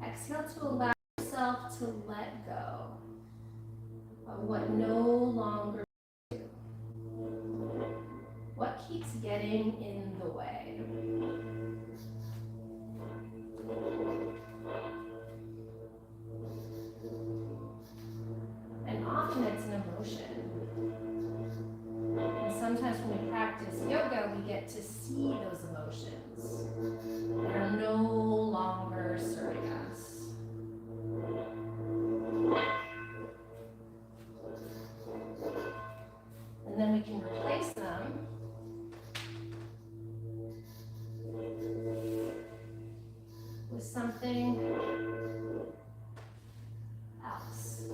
Exhale to allow yourself to let go of what no longer is you. What keeps getting in the way? And often it's an emotion. And sometimes when we practice yoga, we get to see those emotions that are no longer serving us. And then we can replace them with something else,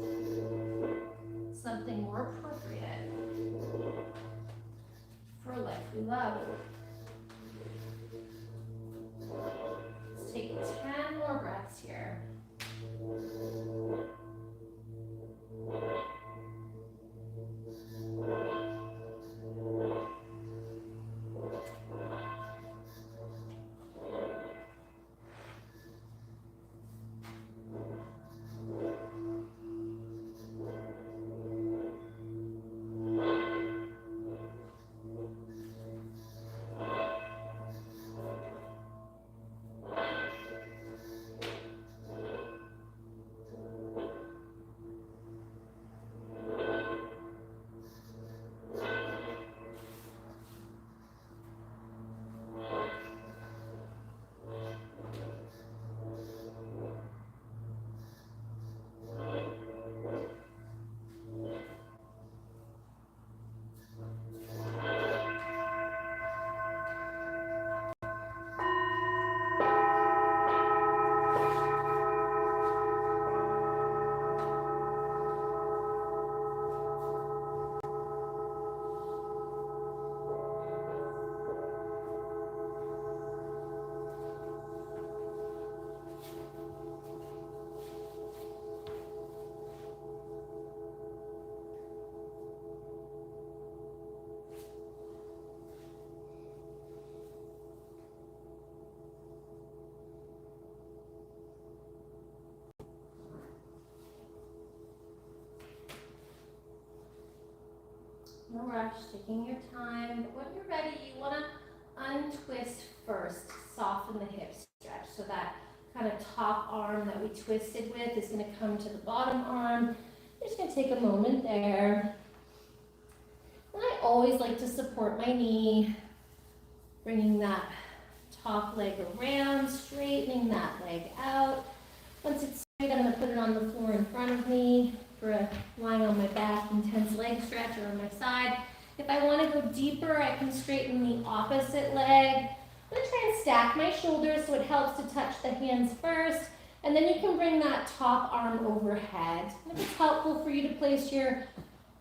something more appropriate for a life we love. Let's take 10 more breaths here. No rush, taking your time. But when you're ready, you want to untwist first, soften the hip stretch. So that kind of top arm that we twisted with is going to come to the bottom arm. You're just going to take a moment there. And I always like to support my knee, bringing that top leg around, straightening that leg out. Once it's straight, I'm going to put it on the floor in front of me for a lying on my back, intense leg stretch, or on my side. If I want to go deeper, I can straighten the opposite leg. I'm going to try and stack my shoulders so it helps to touch the hands first, and then you can bring that top arm overhead. If it's helpful for you to place your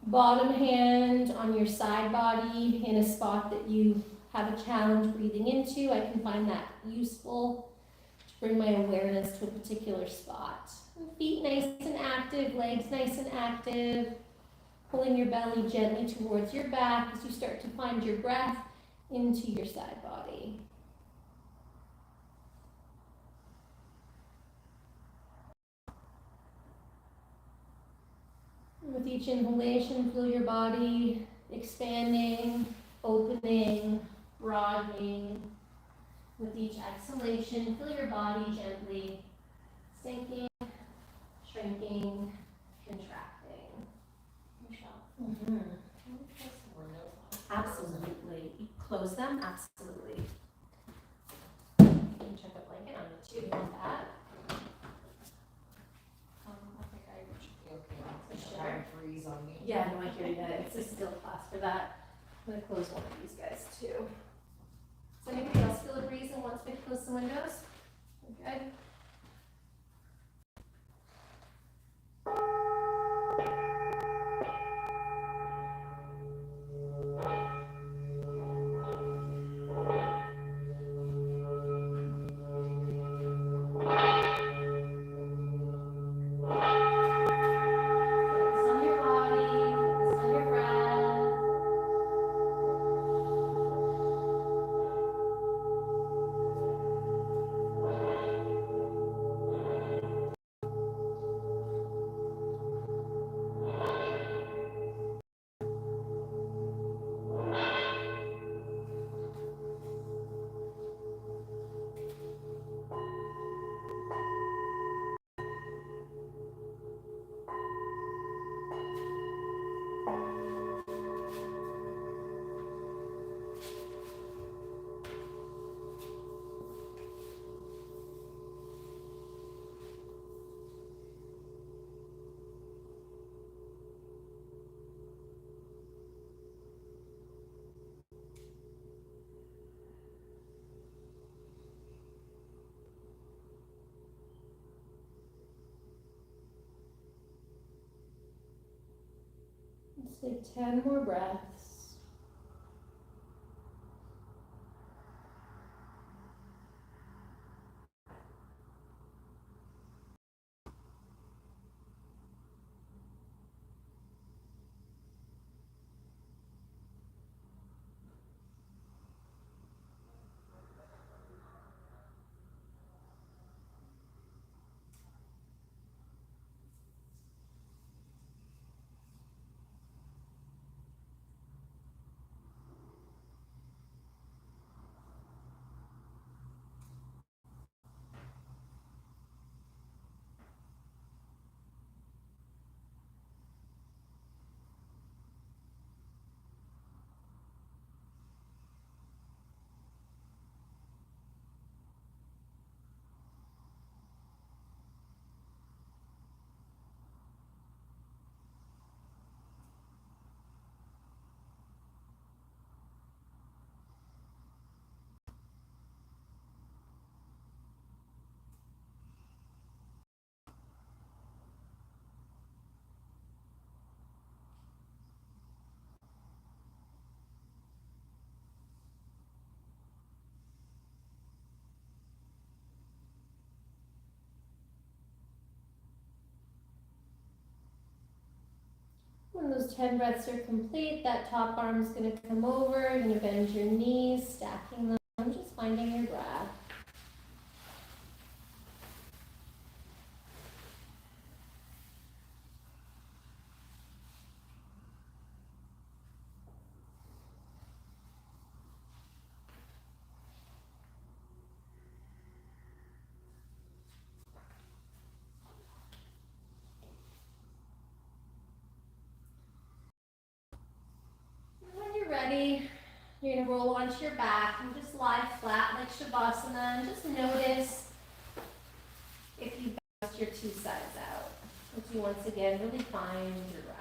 bottom hand on your side body in a spot that you have a challenge breathing into, I can find that useful to bring my awareness to a particular spot. And feet nice and active, legs nice and active, pulling your belly gently towards your back as you start to find your breath into your side body. And with each inhalation, feel your body expanding, opening, broadening. With each exhalation, feel your body gently sinking, shrinking, contracting. Michelle? Mm-hmm. Can we close the windows on? Absolutely. Close them? Absolutely. You can chuck a blanket on it too. You want that? I think I should be okay. It's Sure. a hard freeze on me. Yeah, no, I hear you. It's a still class for that. I'm gonna close one of these guys too. Does anybody else feel a breeze and wants me to close the windows? Good. Focus on your body, focus on your breath. Let's take 10 more breaths. When those 10 breaths are complete, that top arm is going to come over. You're going to bend your knees, stacking them, just finding your breath. You're gonna roll onto your back and just lie flat like Shavasana and just notice if you bounce your two sides out. As you once again really find your breath.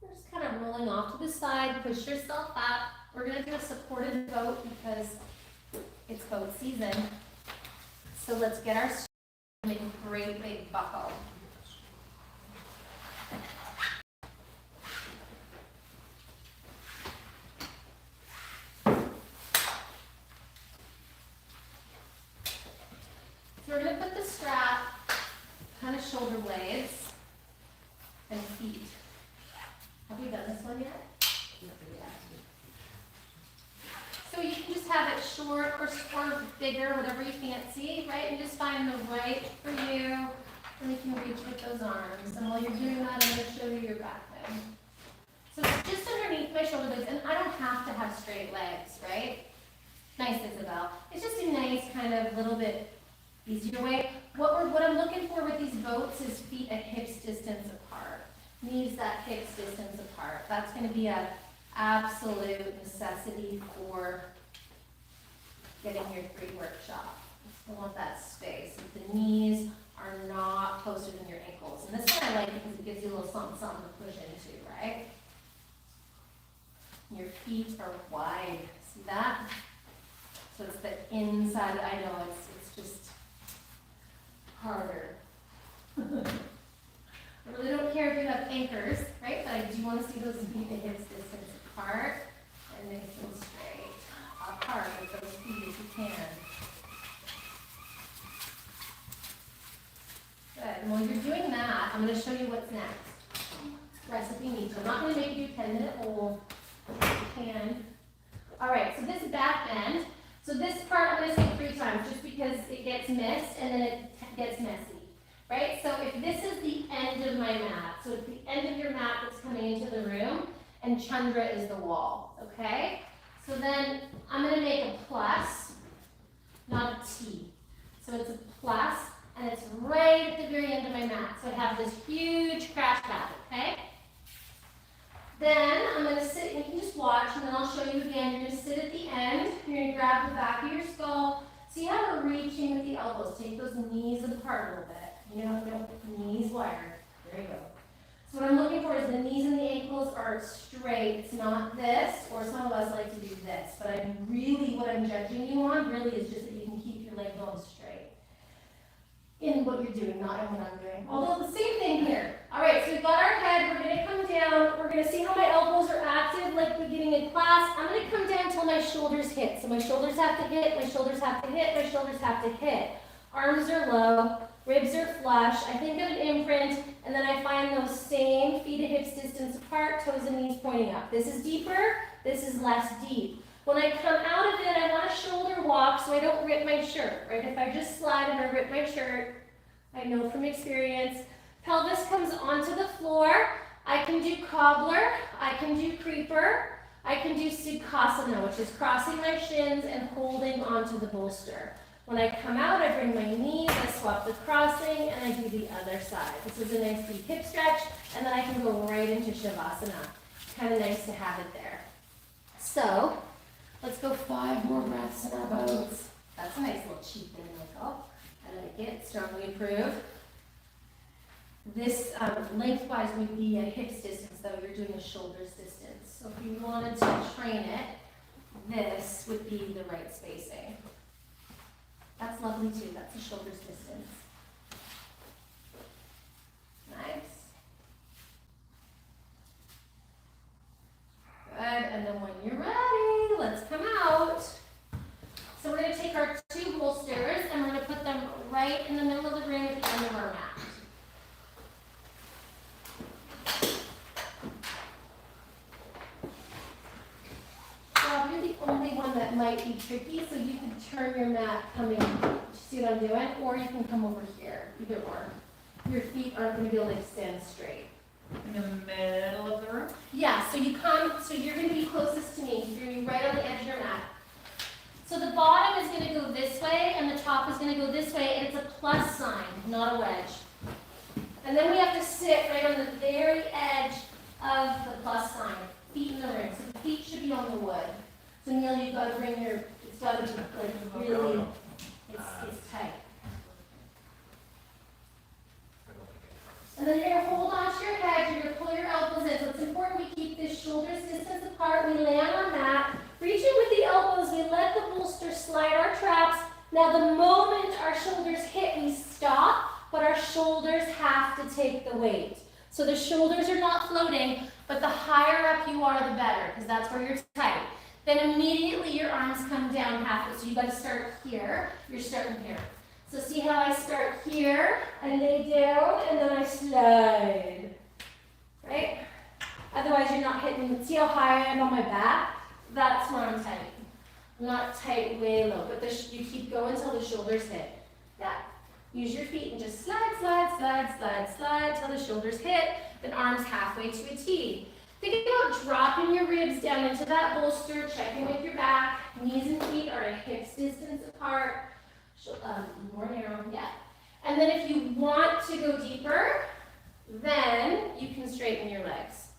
Just kind of rolling off to the side, push yourself up. We're gonna do a supported boat because it's boat season. So let's get our make a great big buckle. So we're gonna put the strap kind of shoulder blades and feet. Have we done this one yet? So you can just have it short or bigger, whatever you fancy, right? And just find the right for you, and you can reach with those arms. And while you're doing that, I'm going to show you your back leg. So it's just underneath my shoulder blades, and I don't have to have straight legs, right? Nice, Isabel. It's just a nice kind of little bit easier way. What I'm looking for with these boats is feet at hips distance apart. Knees that hips distance apart. That's going to be an absolute necessity for getting your free workshop. You still want that space. If the knees are not closer than your ankles. And this one I like because it gives you a little something, something to push into, right? Your feet are wide. See that? So it's the inside. I know it's just harder. I really don't care if you have anchors, right? But I do want to see those feet at hips distance apart and nice and straight. Apart with those feet if you can. Good. And while you're doing that, I'm going to show you what's next. Recipe needs. I'm not going to make you do 10-minute hold. If you can. All right. So this back bend. So this part I'm going to say 3 times just because it gets missed and then it gets messy. Right? So if this is the end of my mat, so it's the end of your mat that's coming into the room, and Chandra is the wall, okay? So then I'm going to make a plus, not a T. So it's a plus, and it's right at the very end of my mat. So I have this huge crash pad, okay? Then I'm going to sit, and you can just watch, and then I'll show you again. You're going to sit at the end. You're going to grab the back of your skull. See how we're reaching with the elbows. Take those knees apart a little bit. You know, knees wider. There you go. So what I'm looking for is the knees and the ankles are straight. It's not this, or some of us like to do this. But what I'm judging you on really is just that you can keep your leg bones straight in what you're doing, not in what I'm doing. Although the same thing here. All right, so we've got our head. We're going to come down. We're going to see how my elbows are active like the beginning of class. I'm going to come down until my shoulders hit. So my shoulders have to hit, my shoulders have to hit, my shoulders have to hit. Arms are low. Ribs are flush. I think of an imprint, and then I find those same feet at hips distance apart, toes and knees pointing up. This is deeper, this is less deep. When I come out of it, I want a shoulder walk so I don't rip my shirt, right? If I just slide and I rip my shirt, I know from experience, pelvis comes onto the floor. I can do cobbler, I can do creeper, I can do sukhasana, which is crossing my shins and holding onto the bolster. When I come out, I bring my knees, I swap the crossing, and I do the other side. This is a nice deep hip stretch, and then I can go right into Shavasana. Kind of nice to have it there. So, let's go 5 more breaths in our boats. That's a nice little cheap thing, Michael. I like it, strongly approve. This lengthwise would be a hips distance, though you're doing a shoulders distance. So if you wanted to train it, this would be the right spacing. That's lovely too, that's a shoulders distance. Nice. Good, and then when you're ready, let's come out. So we're going to take our 2 bolsters and we're going to put them right in the middle of the room at the end of our mat. might be tricky, so you can turn your mat coming, see what I'm doing? Or you can come over here, either or. Your feet aren't gonna be able to stand straight. In the middle of the room? Yeah, so you come, so you're gonna be closest to me. You're gonna be right on the edge of your mat. So the bottom is gonna go this way, and the top is gonna go this way, and it's a plus sign, not a wedge. And then we have to sit right on the very edge of the plus sign, feet in the ring. So the feet should be on the wood. So Neil, you've got to bring your, it's got to be like really, it's tight. And then you're going to hold on to your head, you're going to pull your elbows in. So it's important we keep this shoulders distance apart. We land on that. Reach in with the elbows, we let the bolster slide our traps. Now the moment our shoulders hit, we stop, but our shoulders have to take the weight. So the shoulders are not floating, but the higher up you are, the better, because that's where you're tight. Then immediately your arms come down halfway. So you've got to start here. You're starting here. So see how I start here, I lay down, and then I slide, right? Otherwise you're not hitting, see how high I am on my back? That's where I'm tight. I'm not tight way low, but you keep going until the shoulders hit. Yeah. Use your feet and just slide, slide, slide, slide, slide till the shoulders hit, then arms halfway to a T. Think about dropping your ribs down into that bolster, checking with your back. Knees and feet are a hips distance apart. More narrow, yeah. And then if you want to go deeper, then you can straighten your legs.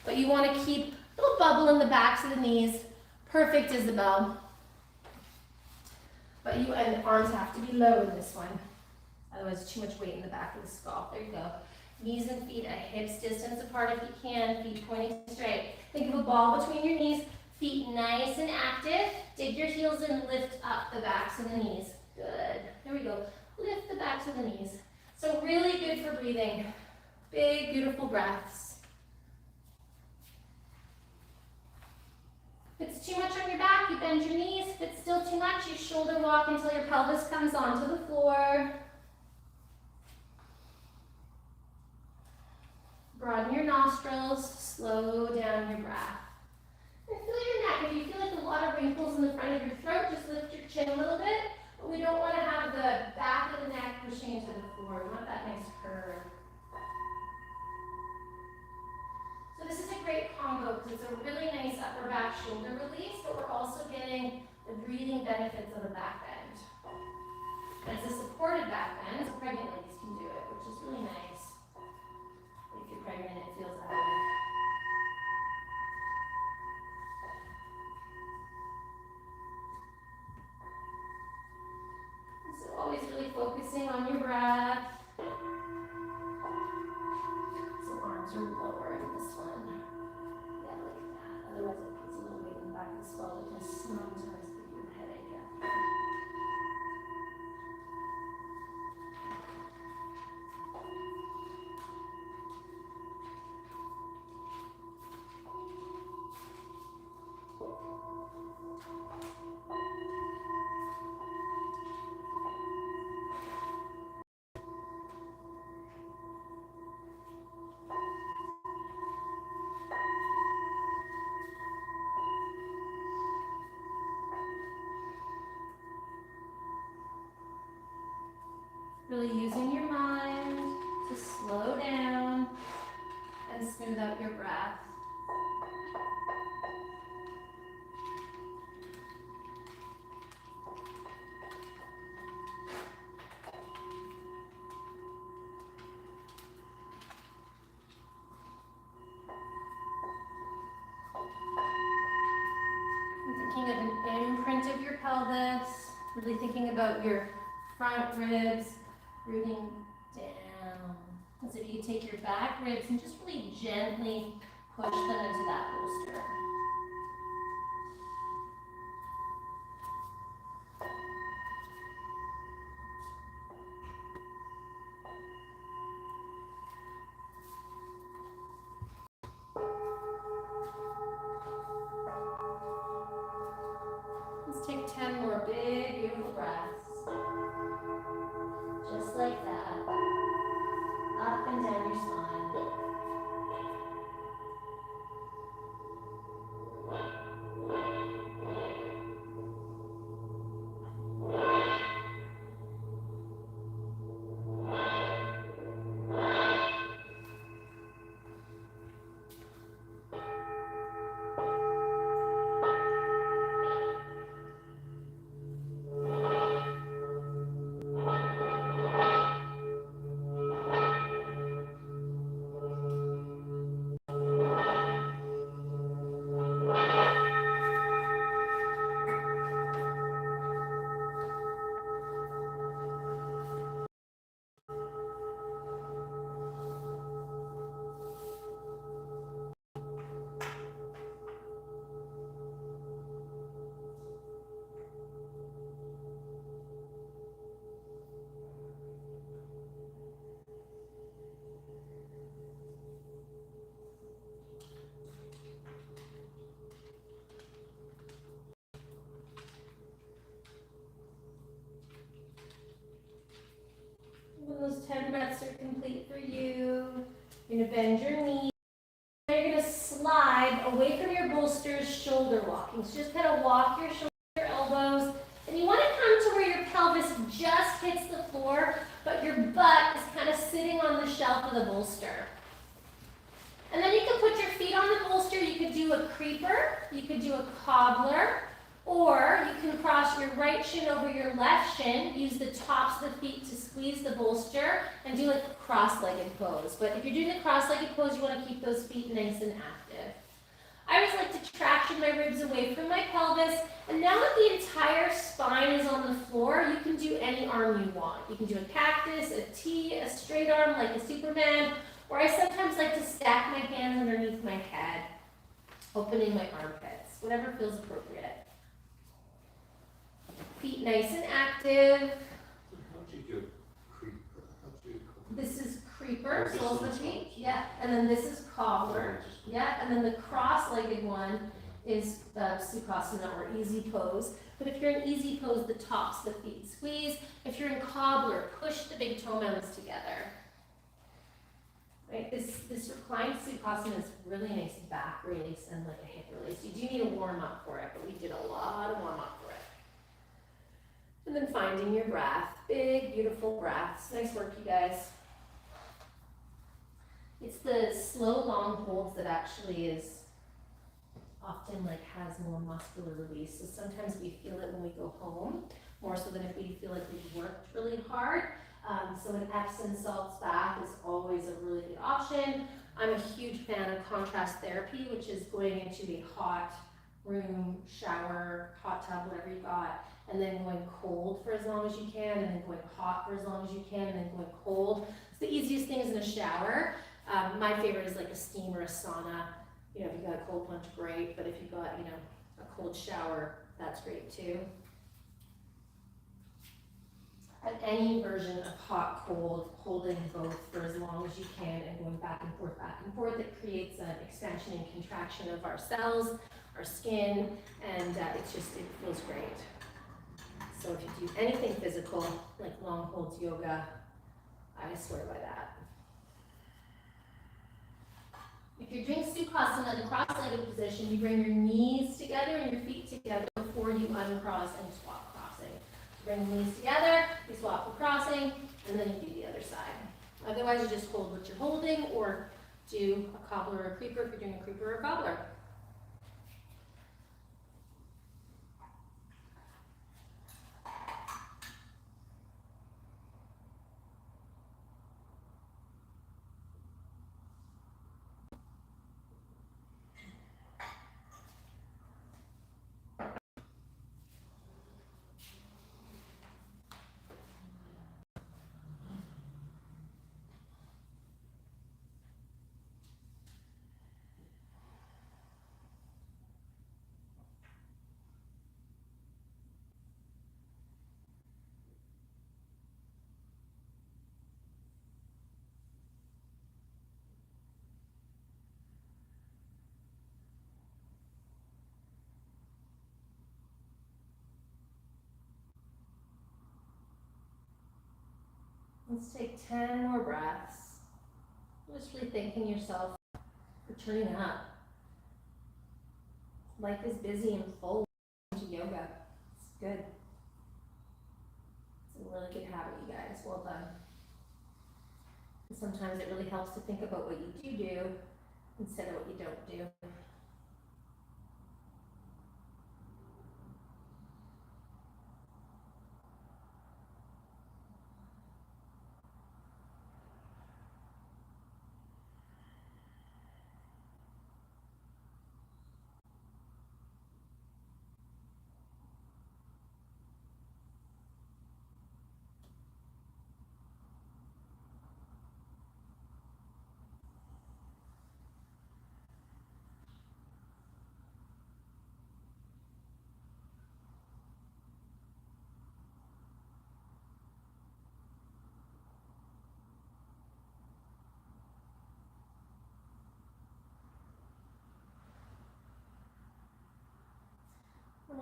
But you want to keep a little bubble in the backs of the knees. Perfect, Isabel. But and the arms have to be low in this one. Otherwise, too much weight in the back of the skull. There you go. Knees and feet at hips distance apart if you can. Feet pointing straight. Think of a ball between your knees. Feet nice and active. Dig your heels and lift up the backs of the knees. Good. There we go. Lift the backs of the knees. So really good for breathing. Big, beautiful breaths. If it's too much on your back, you bend your knees. If it's still too much, you shoulder walk until your pelvis comes onto the floor. Broaden your nostrils, slow down your breath. And feel your neck. If you feel like a lot of wrinkles in the front of your throat, just lift your chin a little bit. But we don't want to have the back of the neck pushing into the floor. We want that nice curve. So this is a great combo because it's a really nice upper back shoulder release, but we're also getting the breathing benefits of the back bend. And it's a supported back bend, so pregnant ladies can do it, which is really nice. If you're pregnant, it feels that way. So always really focusing on your breath. So arms are lower in this one. Yeah, like that. Otherwise it puts a little weight in the back of the skull. It can sometimes give you a headache after. Really using your mind to slow down and smooth out your breath. I'm thinking of an imprint of your pelvis, really thinking about your front ribs, rooting down. And so you take your back ribs and just really gently push them into that bolster. Let's take 10 more big, beautiful breaths. Just like that. Up and down your spine. 10 breaths are complete for you. You're gonna bend your knees. Now you're gonna slide away from your bolsters, shoulder walking. So just kind of walk your shoulders, your elbows, and you want to come to where your pelvis just hits the floor, but your butt is kind of sitting on the shelf of the bolster. And then you can put your feet on the bolster. You could do a creeper, you could do a cobbler, or you can cross your right shin over your left shin, use the tops of the feet to squeeze the bolster, and do like a cross-legged pose. But if you're doing the cross-legged pose, you want to keep those feet nice and active. I always like to traction my ribs away from my pelvis, and now that the entire spine is on the floor, you can do any arm you want. You can do a cactus, a T, a straight arm like a Superman, or I sometimes like to stack my hands underneath my head, opening my armpits, whatever feels appropriate. Feet nice and active. How'd you do creeper? How'd you do This is creeper, Oh, soles of this the one's feet. Yeah, and then this is cobbler. Oh, Yeah, and then the cross-legged one is Sukhasana or easy pose. But if you're in easy pose, the tops of the feet squeeze. If you're in cobbler, push the big toe mounds together. Right, this reclined Sukhasana is really nice back release and like a hip release. You do need a warm up for it, but we did a lot of warm up for it. And then finding your breath, big, beautiful breaths. Nice work, you guys. It's the slow, long holds that actually is often like has more muscular release. So sometimes we feel it when we go home, more so than if we feel like we've worked really hard. So an Epsom salts bath is always a really good option. I'm a huge fan of contrast therapy, which is going into a hot room, shower, hot tub, whatever you got, and then going cold for as long as you can, and then going hot for as long as you can, and then going cold. It's the easiest thing is in a shower. My favorite is like a steam or a sauna. You know, if you got a cold plunge, great, but if you got, you know, a cold shower, that's great too. And any version of hot, cold, holding both for as long as you can and going back and forth, it creates an expansion and contraction of our cells, our skin, and it feels great. So if you do anything physical, like long holds yoga, I swear by that. If you're doing Sukhasana, the cross-legged position, you bring your knees together and your feet together before you uncross and swap crossing. Bring the knees together, you swap the crossing, and then you do the other side. Otherwise, you just hold what you're holding, or do a cobbler or a creeper if you're doing a creeper or a cobbler. Let's take 10 more breaths. Just really thanking yourself for turning up. Life is busy and full of yoga. It's good. It's a really good habit, you guys. Well done. And sometimes it really helps to think about what you do instead of what you don't do.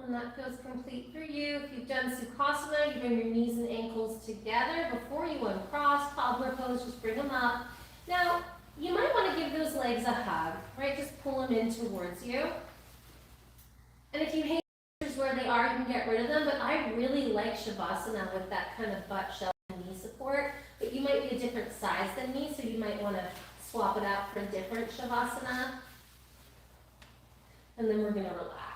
And that goes complete for you. If you've done Sukhasana, you bring your knees and ankles together. Before you uncross, cobbler pose, just bring them up. Now, you might want to give those legs a hug, right? Just pull them in towards you. And if you hate where they are, you can get rid of them, but I really like Shavasana with that kind of butt, shelf, and knee support. But you might be a different size than me, so you might want to swap it out for a different Shavasana. And then we're going to relax.